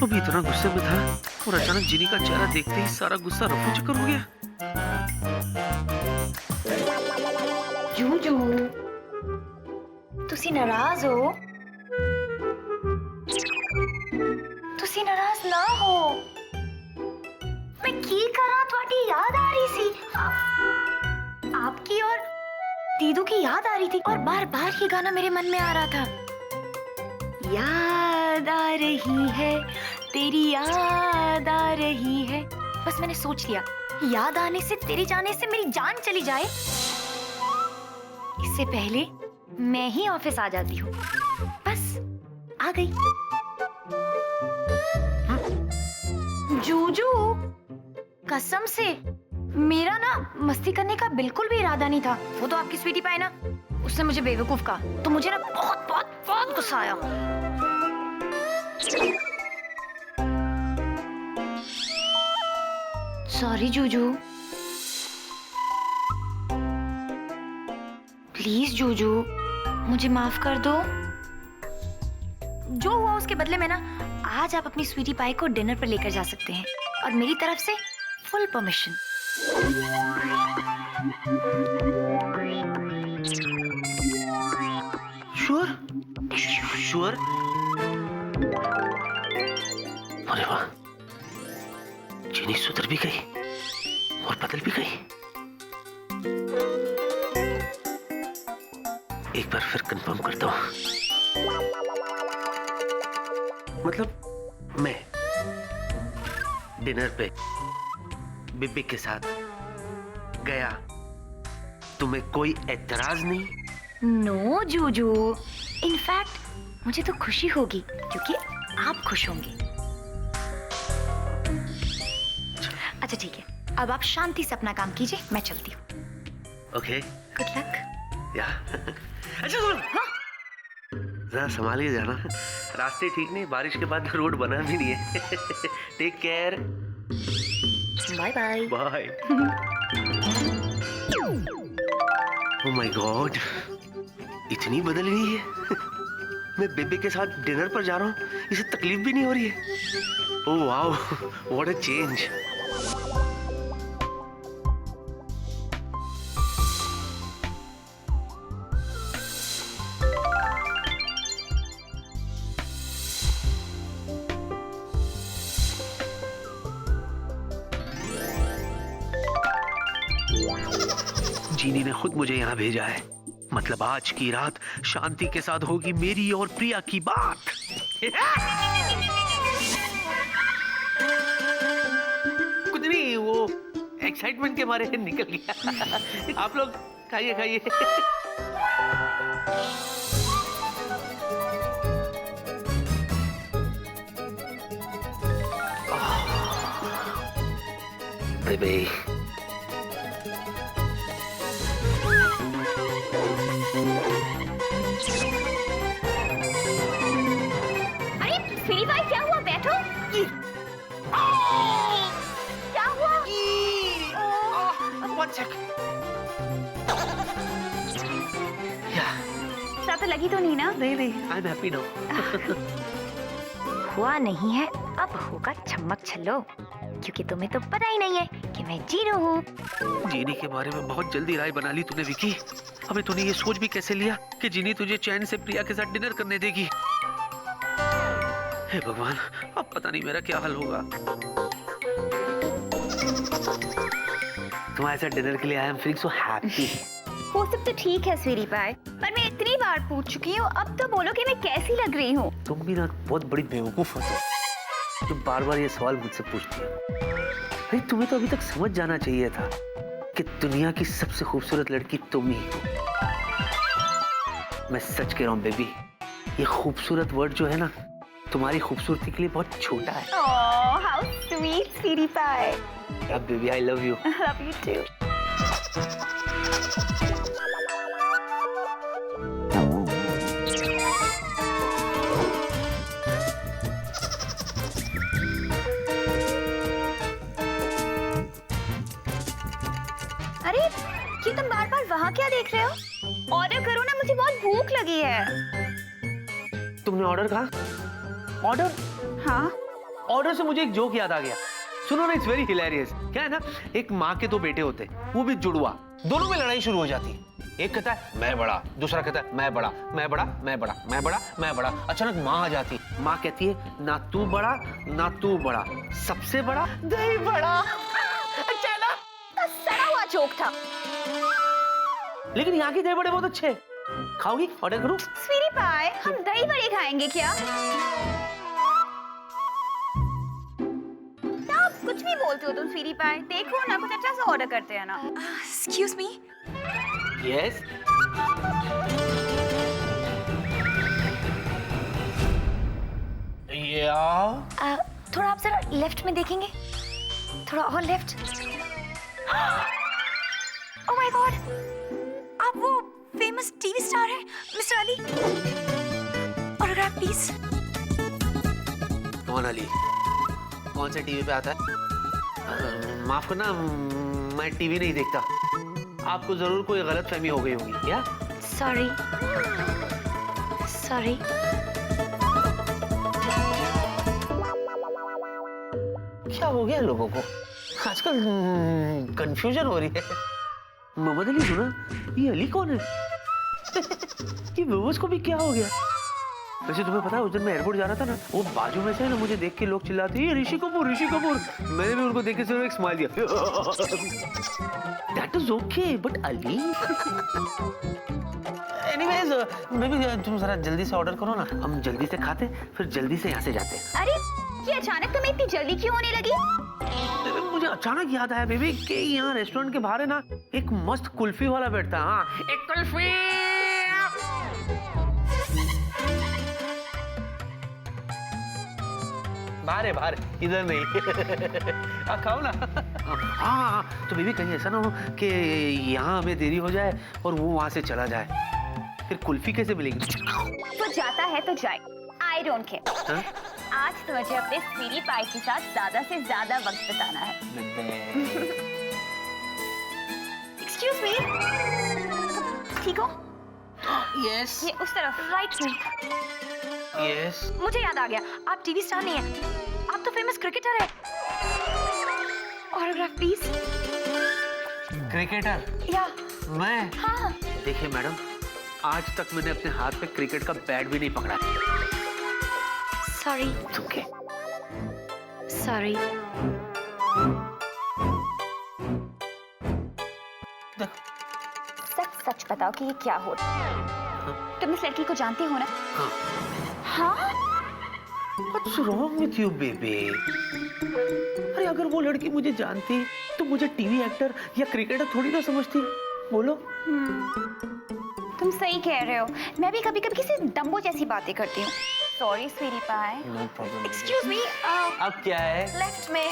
अभी इतना गुस्से में था और अचानक जिनी का चेहरा देखते ही सारा गुस्सा रफू चक्कर हो गया। जूजू, तुसी नाराज हो? तुसी नाराज ना हो। मैं की करा, तुम्हारी याद आ रही सी आपकी और दीदू की याद आ रही थी और बार बार ये गाना मेरे मन में आ रहा था। याद आ रही है, तेरी याद आ रही है। बस मैंने सोच लिया, याद आने से, तेरे जाने से मेरी जान चली जाए, इससे पहले मैं ही ऑफिस आ जाती हूँ। बस आ गई। जूजू, कसम से मेरा ना मस्ती करने का बिल्कुल भी इरादा नहीं था। वो तो आपकी स्वीटी पाई ना, उसने मुझे बेवकूफ कहा, तो मुझे ना बहुत बहुत बहुत गुस्सा आया। सॉरी जूजू, प्लीज जूजू, मुझे माफ कर दो। जो हुआ उसके बदले में ना, आज आप अपनी स्वीटी पाई को डिनर पर लेकर जा सकते हैं और मेरी तरफ से फुल परमिशन। Sure sure. अरे वाह, चीनी सुधर भी गई और बदल भी गई। एक बार फिर कंफर्म करता हूं, मतलब मैं डिनर पे बिब्बी के साथ गया, तुम्हें कोई एतराज नहीं? नो जूजू, इनफैक्ट मुझे तो खुशी होगी क्योंकि आप खुश होंगे। अच्छा ठीक है, अब आप शांति से अपना काम कीजिए, मैं चलती हूँ। Okay, good luck. या अच्छा सुन, जरा संभाल के जाना, रास्ते ठीक नहीं, बारिश के बाद रोड बना भी नहीं है। Take care, bye bye. Bye. Oh my God, इतनी बदल गई है। मैं बेबे के साथ डिनर पर जा रहा हूँ, इसे तकलीफ भी नहीं हो रही है। Oh wow, what a change. Genie ने खुद मुझे यहाँ भेजा है, मतलब आज की रात शांति के साथ होगी मेरी और प्रिया की बात। कुछ नहीं, वो एक्साइटमेंट के मारे निकल गया। आप लोग खाइए खाइए। बेबी, क्या हुआ? बैठो। क्या हुआ? One sec. तो लगी तो नहीं ना? नहीं, I'm happy now. हुआ नहीं है, अब होगा छम्मक छल्लो, क्योंकि तुम्हें तो पता ही नहीं है कि मैं जीनू हूँ। जीनी के बारे में बहुत जल्दी राय बना ली तूने विकी। अबे तूने ये सोच भी कैसे लिया कि जीनी तुझे चैन से प्रिया के साथ डिनर करने देगी? हे भगवान, अब पता नहीं मेरा क्या हाल होगा। तुम्हारे साथ डिनर के लिए I am feeling so happy. वो सब तो ठीक है स्वीटी पाई, पर मैं इतनी बार पूछ चुकी हूँ, अब तो बोलो कि मैं कैसी लग रही हूँ। तुम भी ना बहुत बड़ी बेवकूफ हो, तुम बार-बार ये सवाल मुझसे पूछती हो। भाई तुम्हें तो अभी तक समझ जाना चाहिए था कि दुनिया की सबसे खूबसूरत लड़की तुम ही हो। मैं सच कह रहा हूँ बेबी, ये खूबसूरत वर्ड जो है ना, तुम्हारी खूबसूरती के लिए बहुत छोटा है। Oh how sweet sweetie pie. अब baby I love you. Love you too. अरे ये तुम बार बार वहाँ क्या देख रहे हो? ऑर्डर करो ना, मुझे बहुत भूख लगी है। तुमने ऑर्डर कहा? ऑर्डर? हाँ। ऑर्डर से मुझे एक जोक याद आ गया, सुनो ना, इट्स वेरी हिलेरियस। क्या है ना, एक माँ के दो बेटे होते, वो भी जुड़वा, दोनों में लड़ाई शुरू हो जाती है। एक कहता है मैं बड़ा, दूसरा कहता है मैं बड़ा, मैं बड़ा, मैं बड़ा, मैं बड़ा, मैं बड़ा। अचानक माँ आ जाती, माँ कहती है ना तू बड़ा ना तू बड़ा, सबसे बड़ा दही बड़ा। चलो, तो सड़ा हुआ जोक था। लेकिन यहाँ के दही बड़े बहुत अच्छे हैं। खाओगी? ऑर्डर करूँ? स्वीटी पाई, हम दही बड़े खाएंगे क्या? क्या आप कुछ भी बोलते हो तुम स्वीटी पाई? देखो ना, कुछ अच्छा सा ऑर्डर करते हैं ना। Excuse me, yes. या थोड़ा आप जरा लेफ्ट में देखेंगे, थोड़ा और लेफ्ट। ओह माय गॉड, आप वो फेमस टीवी स्टार हैं मिस्टर अली? Autograph please. कौन अली? कौन से टीवी पे आता है? माफ करना, मैं टीवी नहीं देखता। आपको जरूर कोई गलतफहमी हो गई होगी क्या? Sorry sorry. क्या हो गया लोगों को? आजकल कंफ्यूजन हो रही है। मोहम्मद अली सुना, ये अली कौन है? ये व्यूअर्स को भी क्या हो गया? वैसे तुम्हें पता है, उस दिन मैं एयरपोर्ट जा रहा था ना, वो बाजू में से ना मुझे देख के लोग चिल्लाते हैं, ऋषि कपूर, ऋषि कपूर। मैंने भी उनको देख के सिर्फ एक स्माइल दिया। That is okay, but Ali. Anyways, मैं भी, तुम जरा जल्दी से ऑर्डर करो ना, हम जल्दी से खाते, फिर जल्दी से यहाँ से जाते। अरे ये अचानक तुम्हें इतनी जल्दी क्यों होने लगी? मुझे अचानक याद आया बेबी कि यहाँ रेस्टोरेंट के बाहर है ना एक मस्त कुल्फी वाला बैठता है। हाँ, एक कुल्फी। बाहर है, बाहर, इधर नहीं। खाओ ना। हाँ, तो बेबी कहीं ऐसा ना हो कि यहाँ हमें देरी हो जाए और वो वहां से चला जाए, फिर कुल्फी कैसे मिलेगी? तो जाता है तो जाए, आई डोंट केयर। आज तो मुझे अपने स्वीटी पाई के साथ ज्यादा से ज्यादा वक्त बिताना है। एक्सक्यूज मी, ठीक हो? यस ये उस तरफ, राइट में। यस। मुझे याद आ गया, आप टीवी स्टार नहीं हैं, आप तो फेमस क्रिकेटर हैं। Autograph please. क्रिकेटर? या मैं? हाँ। देखिए मैडम, आज तक मैंने अपने हाथ पे क्रिकेट का बैट भी नहीं पकड़ा। Sorry okay. सॉरी। सच सच बताओ कि ये क्या हो रहा है? तुम इस लड़की को जानते हो ना? हाँ? What's wrong with you, baby? अरे अगर वो लड़की मुझे जानती तो मुझे टीवी एक्टर या क्रिकेटर थोड़ी ना समझती। बोलो। तुम सही कह रहे हो, मैं भी कभी कभी किसी डम्बो जैसी बातें करती हूँ। Sorry sweetie pie. No problem. Excuse me, अब क्या है? लेफ्ट में।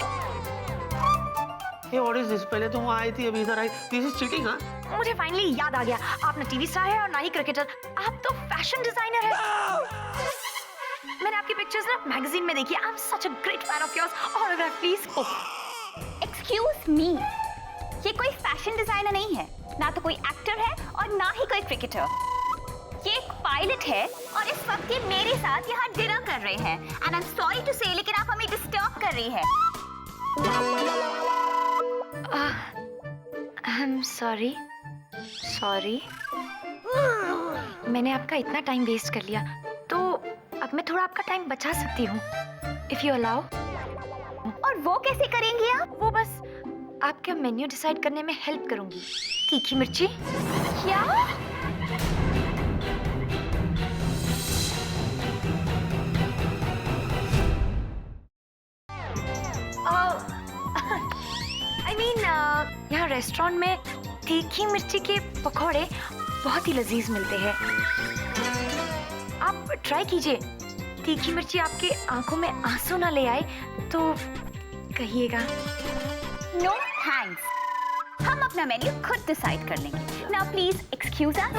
ये व्हाट इज दिस? पहले तो वहाँ आई थी, अभी इधर आई। This is cheating. हाँ, मुझे फाइनली याद आ गया, आप ना टीवी स्टार है और ना ही क्रिकेटर, आप तो फैशन डिजाइनर है। मैंने आपकी पिक्चर्स ना मैगजीन में देखी। I am such a great fan of yours. Autograph please. Excuse me, ये कोई फैशन डिजाइनर नहीं है, ना तो कोई एक्टर है और ना ही कोई क्रिकेटर। ये एक पायलट है और इस वक्त ये मेरे साथ यहाँ डिनर कर रहे हैं। And I am sorry to say, लेकिन आप हमें डिस्टर्ब कर रही है। आई एम सॉरी। सॉरी, मैंने आपका इतना टाइम वेस्ट कर लिया, तो अब मैं थोड़ा आपका टाइम बचा सकती हूँ, इफ यू अलाउ। और वो कैसे करेंगी आप? वो बस आपका मेन्यू डिसाइड करने में हेल्प करूंगी। तीखी मिर्ची। क्या? आई मीन, यहाँ रेस्टोरेंट में तीखी मिर्ची के पकौड़े बहुत ही लजीज मिलते हैं। आप ट्राई कीजिए। तीखी मिर्ची आपके आंखों में आंसू ना ले आए तो कहिएगा। नो थैंक्स, हम अपना मेन्यू खुद डिसाइड कर लेंगे। Now please excuse us.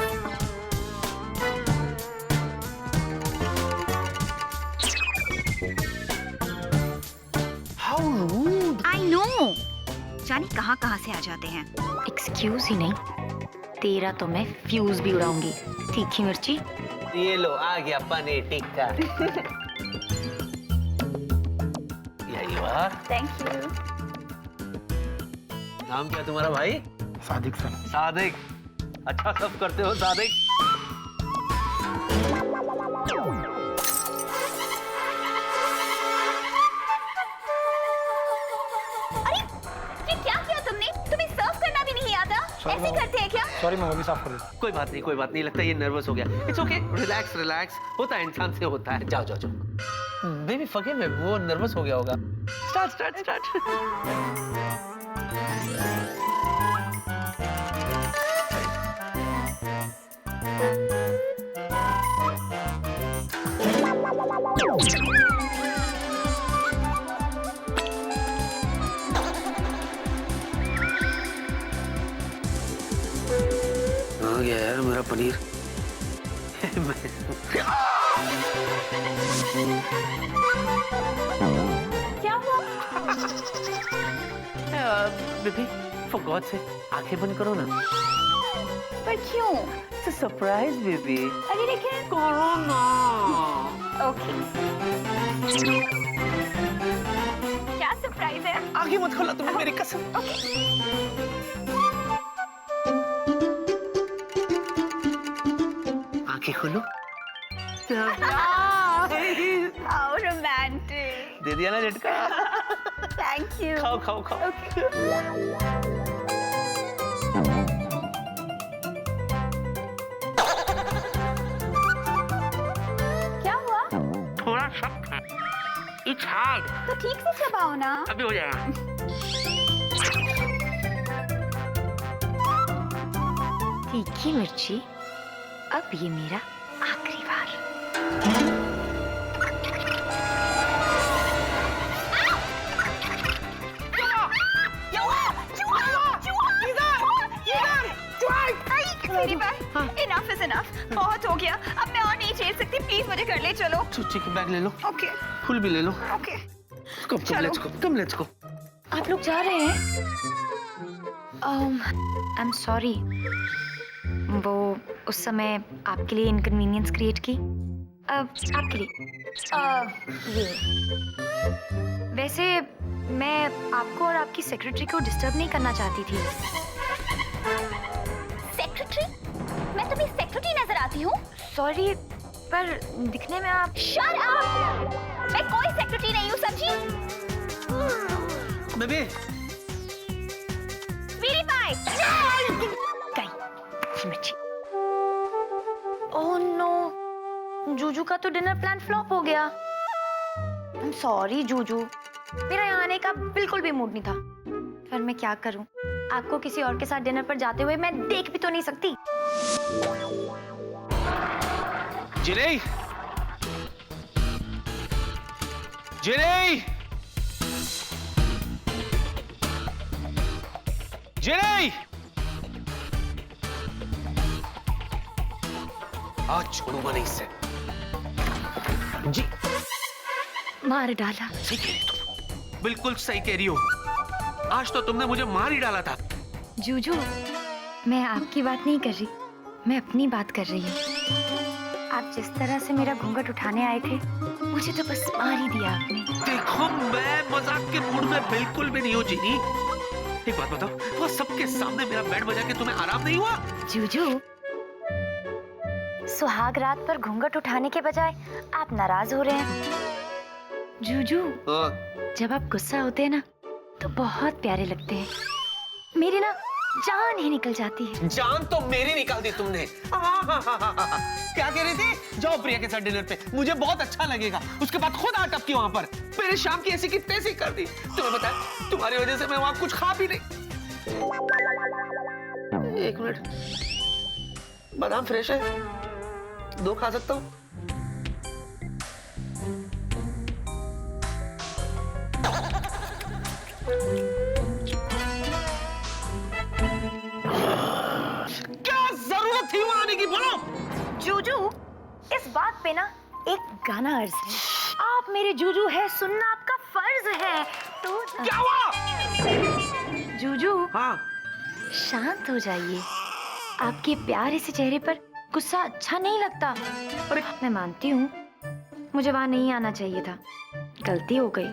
How rude. I know, जाने कहाँ से आ जाते हैं। एक्सक्यूज ही नहीं, तेरा तो मैं फ्यूज भी उड़ाऊंगी। तीखी मिर्ची। ये लो, आ गया पनीर टिक्का। यही बात। Thank you. नाम क्या तुम्हारा भाई? सादिक सर। सादिक। अच्छा सब करते हो सादिक। अरे ये क्या किया तुमने? तुम्हें सर्व करना भी नहीं आता? ऐसे करते हैं क्या? सॉरी मैं वो भी साफ कर देता कोई बात नहीं, लगता है ये नर्वस हो गया। इट्स ओके, रिलैक्स रिलैक्स, होता है, इंसान से होता है। जाओ जाओ जाओ। बेबी फके में वो नर्वस हो गया होगा। स्टार्ट। आ गया यार मेरा पनीर। क्या हुआ? बेबी फॉर गॉड से आंखें बंद करो ना। पर क्यों? It's a surprise baby. अरे देखें। करो ना। ओके। क्या सरप्राइज है? आगे मत खोला तुम्हें मेरी कसम। आंखें खोलो। How romantic. दे दिया ना झटका। Thank you. खाओ। क्या हुआ? थोड़ा सख्त है। It's hard. तो ठीक से चबाओ ना। अभी हो जाएगा। तीखी मिर्ची, अब ये मेरा आखिरी बार। मेरी बात। Enough is enough. बहुत हो गया। अब मैं और नहीं झेल सकती। प्लीज मुझे घर ले चलो। चिकन बैग ले लो। ओके। फुल भी ले लो। ओके। Come let's go. आप लोग जा रहे हैं? आई एम सॉरी, वो उस समय आपके लिए इनकन्वीनियंस क्रिएट की। आपके लिए ये वैसे मैं आपको और आपकी सेक्रेटरी को डिस्टर्ब नहीं करना चाहती थी। सेक्रेटरी? मैं तुम्हें सेक्रेटरी नजर आती हूँ? सॉरी, पर दिखने में आप। Shut up! मैं कोई सेक्रेटरी नहीं हूँ, समझी? बेबी मेरी बाइक। गई मिर्ची। ओह नो, जूजू का तो डिनर प्लान फ्लॉप हो गया। आई एम सॉरी जूजू, मेरा यहाँ आने का बिल्कुल भी मूड नहीं था। पर मैं क्या करूँ, आपको किसी और के साथ डिनर पर जाते हुए मैं देख भी तो नहीं सकती। जिनी आज छोड़ूंगा नहीं इससे। जी मार डाला। सही कह रही तुम, बिल्कुल सही कह रही हो। आज तो तुमने मुझे मार ही डाला था। जूजू, मैं आपकी बात नहीं कर रही, मैं अपनी बात कर रही हूँ। आप जिस तरह से मेरा घूंघट उठाने आए थे, मुझे तो बस मार ही दिया आपने। देखो मैं मजाक के मूड में बिल्कुल भी नहीं हूँ जिनी। एक बात बताओ, वो सबके सामने मेरा बैंड बजा के तुम्हें आराम नहीं हुआ? जूजू, सुहाग रात पर घूंघट उठाने के बजाय आप नाराज हो रहे हैं। जूजू, जब आप गुस्सा होते हैं ना तो बहुत प्यारे लगते हैं। मेरी ना जान ही निकल जाती है। जान तो मेरी निकाल दी तुमने। क्या कह रही थी? जाओ प्रिया के साथ डिनर पे, मुझे बहुत अच्छा लगेगा। उसके बाद खुद आ टपकी वहां पर, मेरे शाम की ऐसी की तैसी कर दी। तुम्हें पता है, तुम्हारी वजह से मैं वहां कुछ खा भी नहीं। एक मिनट, बादाम फ्रेश है, 2 खा सकता हूँ? क्या जरूरत थी वहां आने की, बोलो? जूजू, इस बात पे ना एक गाना अर्ज है। आप मेरे जूजू है, सुनना आपका फर्ज है। तो क्या हुआ? जूजू, हाँ, शांत हो जाइए। आपके प्यारे से चेहरे पर गुस्सा अच्छा नहीं लगता। अरे मैं मानती हूँ, मुझे वहां नहीं आना चाहिए था, गलती हो गई।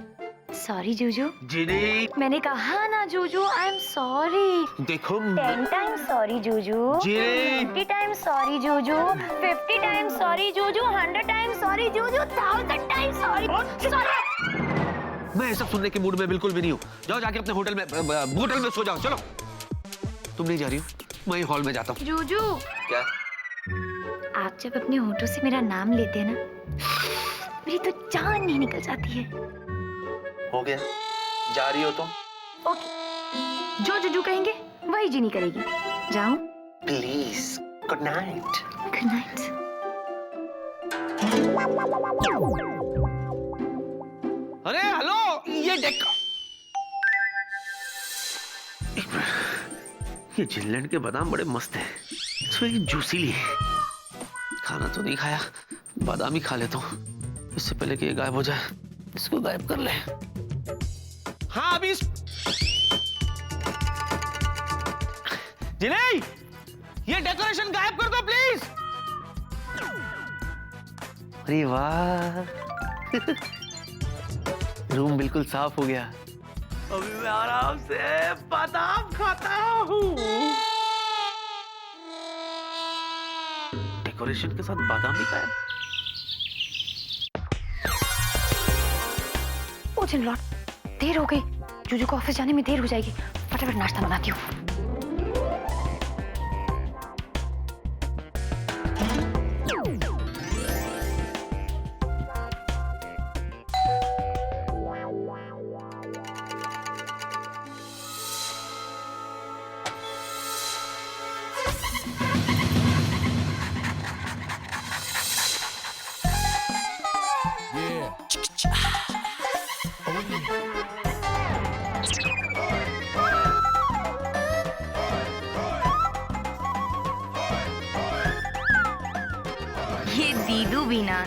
सॉरी जूजू। जिनी, मैंने कहा ना जूजू, आई एम सॉरी। देखो 10 टाइम्स सॉरी जूजू, जिनी, 20 times sorry Juju, 50 times sorry Juju, 100 times sorry Juju, 1000 times sorry. मैं ये सब सुनने के मूड में बिल्कुल भी नहीं हूँ। जाओ जाके अपने होटल में सो जाओ। चलो, तुम नहीं जा रही हो? मैं हॉल में जाता हूँ। जूजू, क्या? आप जब अपने होठों से मेरा नाम लेते हैं ना, मेरी तो जान नहीं निकल जाती है। हो गया, जा रही हो तो? ओके, जो जूजू कहेंगे वही जीनी करेगी। जाऊं? Please, good night. Good night. अरे हेलो, ये देख, ये जिनलैंड के बादाम बड़े मस्त हैं। इसमें ये जूसीली है। खाना तो नहीं खाया, बादाम ही खा लेता हूँ इससे पहले कि ये गायब हो जाए। इसको गायब कर ले। हाँ अभी जिले, ये डेकोरेशन गायब कर दो प्लीज। अरे वाह, रूम बिल्कुल साफ हो गया। अभी मैं आराम से बादाम खाता हूँ। डेकोरेशन के साथ बादाम भी खाया। ओ जिनलॉट, देर हो गई। जूजू को ऑफिस जाने में देर हो जाएगी। फटाफट नाश्ता बनाती हूँ। ये दीदू भी ना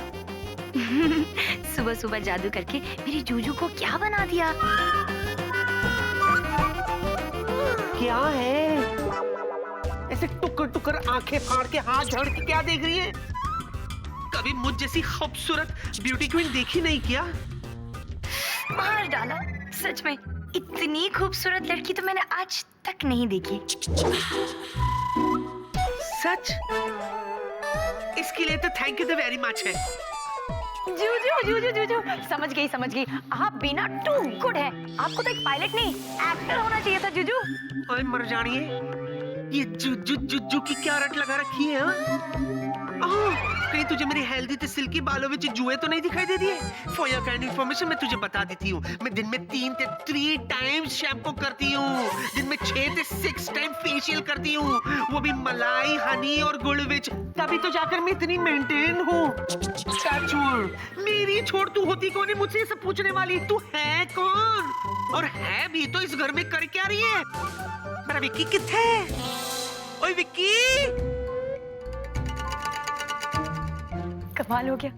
सुबह सुबह जादू करके मेरी जूजू को क्या बना दिया। क्या है ऐसे टुकर टुकर आंखें फाड़ के हाथ झाड़ के क्या देख रही है? कभी मुझ जैसी खूबसूरत ब्यूटी क्वीन देखी नहीं क्या? मार डाला। सच में इतनी खूबसूरत लड़की तो मैंने आज तक नहीं देखी। सच? इसके लिए तो thank you the very much है। जूजू जूजू जूजू, समझ गई। आप बिना टू गुड है। आपको तो एक पायलट नहीं, एक्टर होना चाहिए था जूजू। ओए मर जानिए, ये जुजू जुजू की क्या रट लगा रखी है? कहीं तुझे मेरी हेल्दी ते सिल्की बालों में जुए तो नहीं दिखाई दे दिए? फॉर योर काइंड इन्फॉर्मेशन मैं तुझे बता देती हूँ, मैं दिन में 3 टाइम्स शैम्पू करती हूँ, दिन में 6 टाइम फेशियल करती हूँ, वो भी मलाई, हनी और गुड़ विच। तभी तो जाकर मैं इतनी मेंटेन हूँ। मेरी छोड़, तू होती कौन है मुझसे ये सब पूछने वाली? तू है कौन? और है भी तो इस घर में कर क्या रही है? मेरा विक्की किथे? ओए विक्की! कमाल हो गया,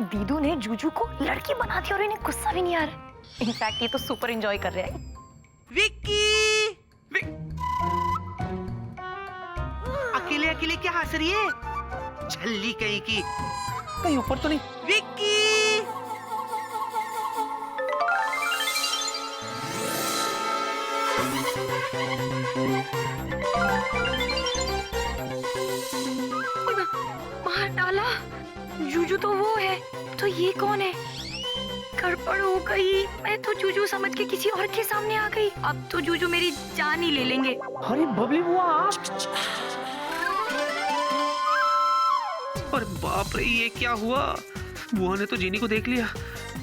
दीदू ने जूजू को लड़की बना दिया और इन्हें गुस्सा भी नहीं आ रहा। इनफैक्ट ये तो सुपर एंजॉय कर रहे हैं। विक्की! अकेले अकेले क्या हंस रही है? झल्ली कहीं की। कहीं ऊपर तो नहीं? विक्की! मार डाला। जूजू तो वो है, तो ये कौन है? गड़बड़ हो गई। मैं तो जूजू समझ के किसी और के सामने आ गई। अब तो जूजू मेरी जान ही ले लेंगे। अरे बबली बुआ, आप? अरे बाप रे, ये क्या हुआ? बुआ ने तो जीनी को देख लिया।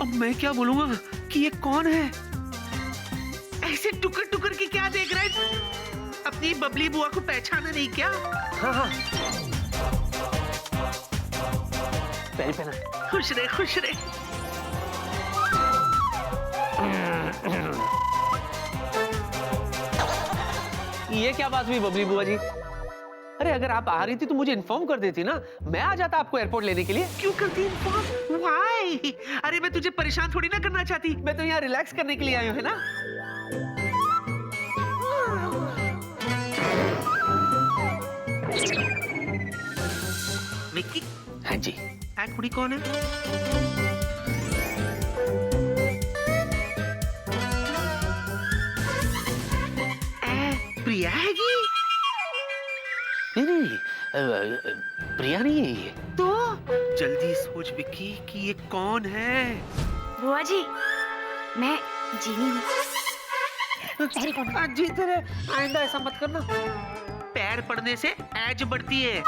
अब मैं क्या बोलूंगा कि ये कौन है? ऐसे टुकर टुकर के क्या देख रहा है? अपनी बबली बुआ को पहचाना नहीं क्या? हाँ। पहना। खुश रहे, खुश रहे। ये क्या बात हुई बबली बुआ जी? अरे अगर आप आ रही थी तो मुझे इन्फॉर्म कर देती ना, मैं आ जाता आपको एयरपोर्ट लेने के लिए। क्यों करती इन्फॉर्म? व्हाई? अरे मैं तुझे परेशान थोड़ी ना करना चाहती, मैं तो यहाँ रिलैक्स करने के लिए आई हूँ, है ना? विक्की, हाँ जी। कुड़ी कौन है? प्रिया हैगी? नहीं, प्रिया नहीं है ये। तो जल्दी सोच विक्की कि ये कौन है? बुआ जी, मैं जीनी हूँ। जी तेरे, आइंदा ऐसा मत करना। पैर पड़ने से एज बढ़ती है।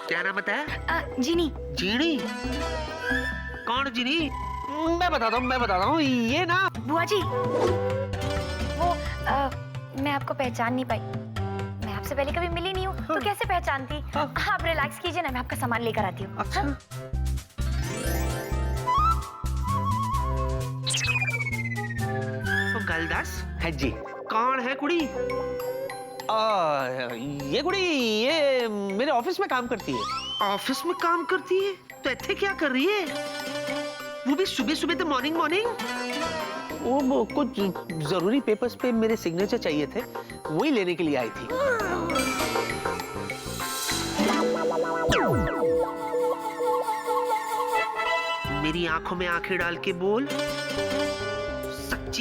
क्या नाम बताया? जीनी। जीनी? कौन जीनी? मैं बताता हूँ ये ना। बुआ जी, वो मैं आपको पहचान नहीं पाई। मैं आपसे पहले कभी मिली नहीं हूँ, तो कैसे पहचानती? आप रिलैक्स कीजिए ना, मैं आपका सामान लेकर आती हूँ। अच्छा। गलदास है जी। कौन है कुड़ी? ये कुड़ी ये मेरे ऑफिस में काम करती है। ऑफिस में काम करती है? तो ਇੱਥੇ क्या कर रही है? वो भी सुबह सुबह तो मॉर्निंग। वो कुछ जरूरी पेपर्स पे मेरे सिग्नेचर चाहिए थे, वही लेने के लिए आई थी। मेरी आंखों में आंखें डाल के बोल,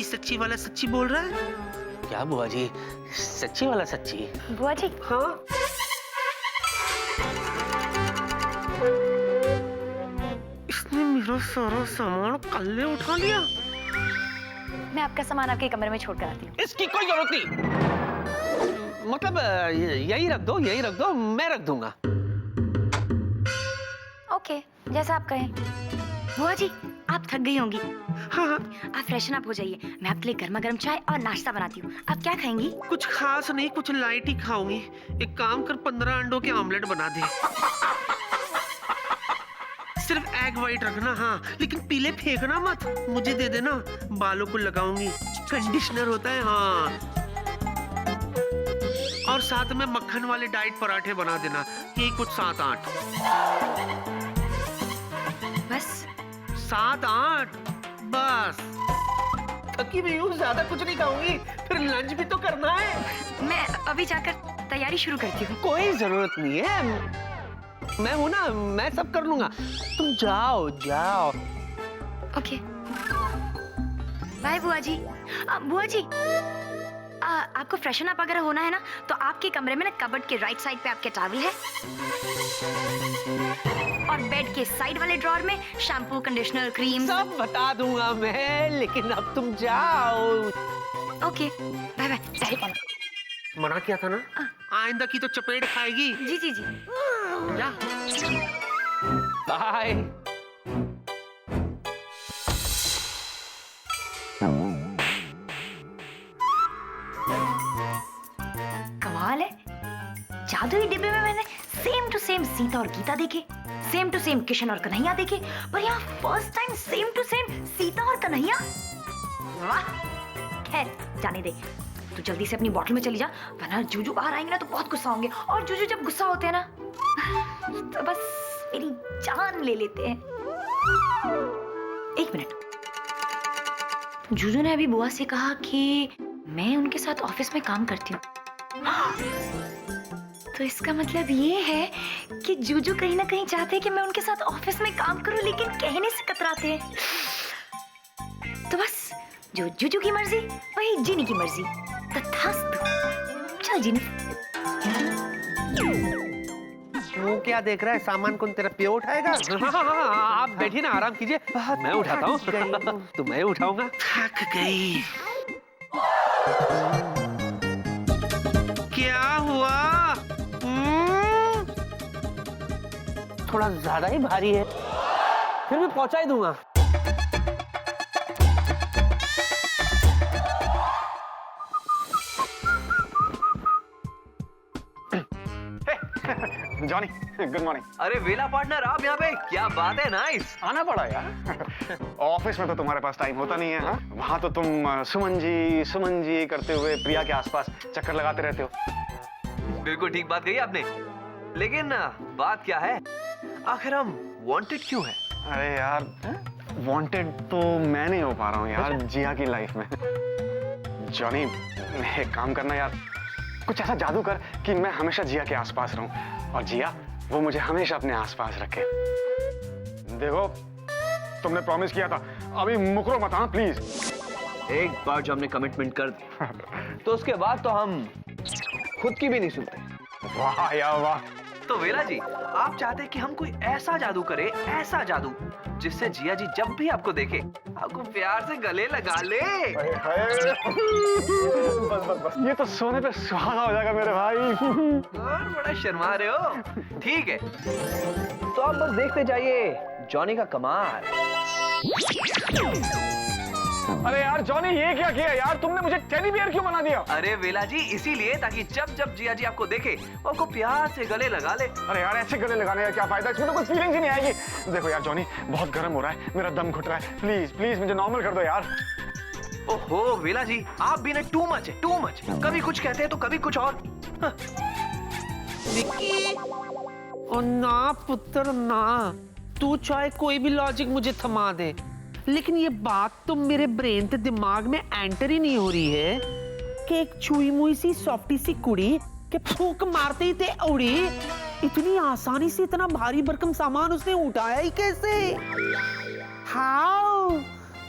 सच्ची वाला सच्ची बोल रहा है? क्या बुआ जी, सच्ची वाला सच्ची? बुआ जी। हाँ। इसने मेरा सारा सामान कल्ले उठा लिया। मैं आपका सामान आपके कमरे में छोड़कर आती हूँ। इसकी कोई जरूरत नहीं। मतलब यही रख दो, मैं रख दूंगा। ओके, जैसा आप कहें। बुआ जी, आप थक गई होंगी। हाँ। आप फ्रेशन अप हो जाइए, मैं आपके लिए गर्मा गर्म चाय और नाश्ता बनाती हूँ। आप क्या खाएंगी? कुछ खास नहीं, कुछ लाइट ही खाऊंगी। एक काम कर, 15 अंडों के ऑमलेट बना दे। सिर्फ एग वाइट रखना। हाँ, लेकिन पीले फेंकना मत, मुझे दे देना, बालों को लगाऊंगी। कंडीशनर होता है। हाँ, और साथ में मक्खन वाले डाइट पराठे बना देना। यही कुछ 7-8। बस 7-8 बस। थकी भी हूँ, ज्यादा कुछ नहीं खाऊंगी, फिर लंच भी तो करना है। मैं अभी जाकर तैयारी शुरू करती हूँ। कोई जरूरत नहीं है, मैं हूं ना, मैं सब कर लूंगा। तुम जाओ। ओके, बाय बुआ जी। बुआ जी, आपको फ्रेशन अप अगर होना है ना, तो आपके कमरे में ना कबर्ड के राइट साइड पे आपके टॉवल है, और बेड के साइड वाले ड्रॉर में शैम्पू, कंडीशनर, क्रीम। सब बता दूंगा मैं, लेकिन अब तुम जाओ। Okay, bye bye. मना किया था ना, आइंदा की तो चपेट खाएगी। जी। जा। बाय। कमाल है, जादुई डिब्बे में मैंने सेम टू सेम सीता और गीता देखे, सेम टू सेम किशन और कन्हैया देखे, पर यहाँ first time same to same Sita और कन्हैया। वाह, खैर जाने दे, तू जल्दी से अपनी बोतल में चली जा, वरना जूजू बाहर आएंगे ना तो बहुत गुस्सा होंगे, और जूजू जब गुस्सा होते हैं ना तो बस मेरी जान ले लेते हैं। एक मिनट, जूजू ने अभी बुआ से कहा कि मैं उनके साथ ऑफिस में काम करती हूँ, तो इसका मतलब ये है कि जूजू कहीं ना कहीं चाहते हैं कि मैं उनके साथ ऑफिस में काम करूं, लेकिन कहने से कतराते हैं। तो बस जो जूजू की मर्जी वही जीनी की मर्जी। तथास्तु। चल जीनी। वो क्या देख रहा है, सामान कौन तेरा पियो उठाएगा? हाँ, आप बैठिए ना, आराम कीजिए, मैं उठाता हूँ। तो मैं उठाऊंगा। थक गई। क्या हुआ? थोड़ा ज्यादा ही भारी है, फिर भी पहुंचा ही दूंगा। Johnny, good morning. अरे वेला पार्टनर, आप यहाँ पे, क्या बात है, नाइस। आना पड़ा यार। ऑफिस में तो तुम्हारे पास टाइम होता नहीं है। हाँ? वहाँ तो तुम सुमन जी करते हुए प्रिया के आसपास चक्कर लगाते रहते हो। बिल्कुल ठीक बात कही आपने, लेकिन बात क्या है, आखिर हम वांटेड क्यों है? अरे यार, वांटेड तो मैं नहीं हो पा रहा हूँ यार जिया की लाइफ में। जॉनी, एक काम करना यार, कुछ ऐसा जादू कर कि मैं हमेशा जिया के आसपास रहूं और जिया वो मुझे हमेशा अपने आसपास रखे। देखो, तुमने प्रॉमिस किया था, अभी मुकरो मत, हाँ प्लीज। एक बार जो हमने कमिटमेंट कर दी तो उसके बाद तो हम खुद की भी नहीं सुनते। वाह यार वाह। तो वेला जी, आप चाहते हैं कि हम कोई ऐसा जादू करें, ऐसा जादू जिससे जिया जी जब भी आपको देखे आपको प्यार से गले लगा ले। बस बस बस, ये तो सोने पे सुहागा हो जाएगा मेरे भाई। और बड़ा शर्मा रहे हो। ठीक है, तो आप बस देखते जाइए जॉनी का कमाल। अरे यार जॉनी, ये क्या किया यार तुमने? मुझे टेडी बियर क्यों बना दिया? अरे वेला जी, इसीलिए ताकि जब जब जिया जी आपको देखे वो आपको प्यार से गले लगा ले। अरे यार ऐसे गले लगाने का क्या फायदा, इसमें तो कोई फीलिंग्स ही नहीं आएगी। देखो यार जॉनी, बहुत गर्म हो रहा है, मेरा दम घुट रहा है, प्लीज प्लीज मुझे नॉर्मल कर दो यार। ओहो वेला जी, आप भी ना टू मच है, टू मच। कभी कुछ कहते हैं तो कभी कुछ और। विक्की, ओ ना पुत्र ना, तू चाहे कोई भी लॉजिक मुझे थमा दे, लेकिन ये बात तो मेरे ब्रेन ते दिमाग में एंटर ही नहीं हो रही है कि एक छुई मुई सी सॉफ्टी सी कुड़ी के फूंक मारते ही ते उड़ी, इतनी आसानी से इतना भारी भरकम सामान उसने उठाया ही कैसे? How?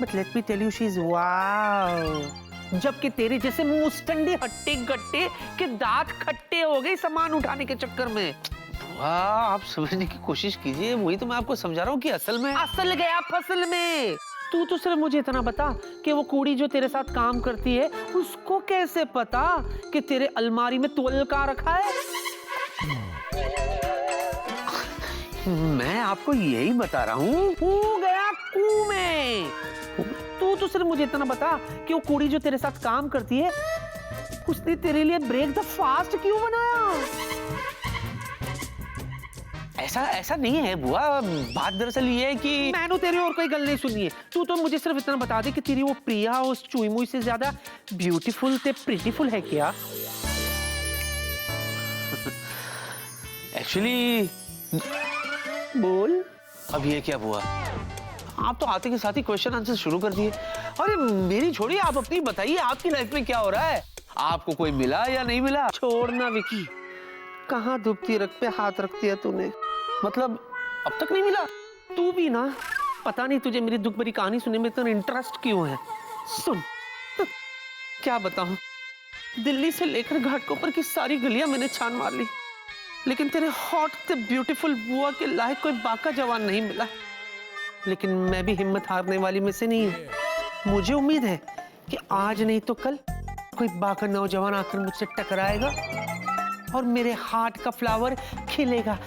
But let me tell you, she is wow. जबकि तेरे जैसे मुस्टंडे हट्टे गट्टे के दांत खट्टे हो गए सामान उठाने के चक्कर में। वाह, आप समझने की कोशिश कीजिए, वही तो मैं आपको समझा रहा हूँ कि असल गया फसल में। तू तो सिर्फ मुझे इतना बता कि वो कुड़ी जो तेरे साथ काम करती है उसको कैसे पता कि तेरे अलमारी में तोल का रखा है? मैं आपको यही बता रहा हूँ, हो गया कू में। तू तो सिर्फ मुझे इतना बता कि वो कुड़ी जो तेरे साथ काम करती है उसने तेरे लिए ब्रेक द फास्ट क्यों बनाया? ऐसा नहीं है बुआ, बात दरअसल ये है कि मैंने तेरी और कोई गल नहीं सुनी है। तू तो मुझे सिर्फ इतना बता दे कि तेरी वो प्रिया उस चुई मुई से ज्यादा ब्यूटीफुल ते प्रिटीफुल है क्या? एक्चुअली बोल। अब ये क्या बुआ, आप तो आते के साथ ही क्वेश्चन आंसर शुरू कर दिए। अरे मेरी छोड़िए, आप अपनी बताइए, आपकी लाइफ में क्या हो रहा है? आपको कोई मिला या नहीं मिला? छोड़ना विकी, कहाँ दुबती रख पे हाथ रख दिया तूने। मतलब अब तक नहीं मिला? तू भी ना, पता नहीं तुझे मेरी दुख भरी कहानी सुनने में इतना इंटरेस्ट क्यों है। सुन, क्या बताऊं, दिल्ली से लेकर घाटकोपर की सारी गलियां मैंने छान मार ली, लेकिन तेरे हॉट ते ब्यूटीफुल बुआ के लायक कोई बाका जवान नहीं मिला। लेकिन मैं भी हिम्मत हारने वाली में से नहीं हूं। मुझे उम्मीद है कि आज नहीं तो कल कोई बाका नौजवान आकर मुझसे टकराएगा और मेरे हार्ट का फ्लावर खिलेगा।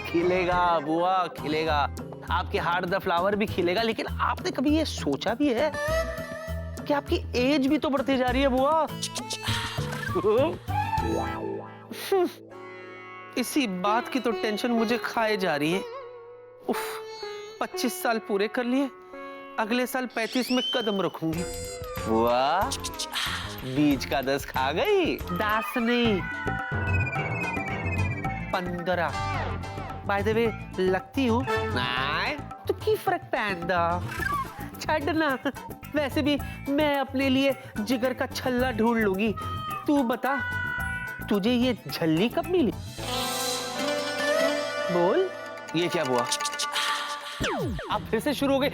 खिलेगा बुआ, खिलेगा। आपके हार्ट द फ्लावर भी खिलेगा, लेकिन आपने कभी ये सोचा भी है कि आपकी एज भी तो बढ़ती जा रही है बुआ? इसी बात की तो टेंशन मुझे खाए जा रही है। उफ, 25 साल पूरे कर लिए, अगले साल 35 में कदम रखूंगी। वाह, बीच का 10 खा गई। 10 नहीं, 15। बाय द वे, लगती हूँ तो की फर्क पैंदा छड़ना। वैसे भी मैं अपने लिए जिगर का छल्ला ढूंढ लूंगी। तू बता, तुझे ये झल्ली कब मिली? बोल। ये क्या हुआ? अब फिर से शुरू हो गई।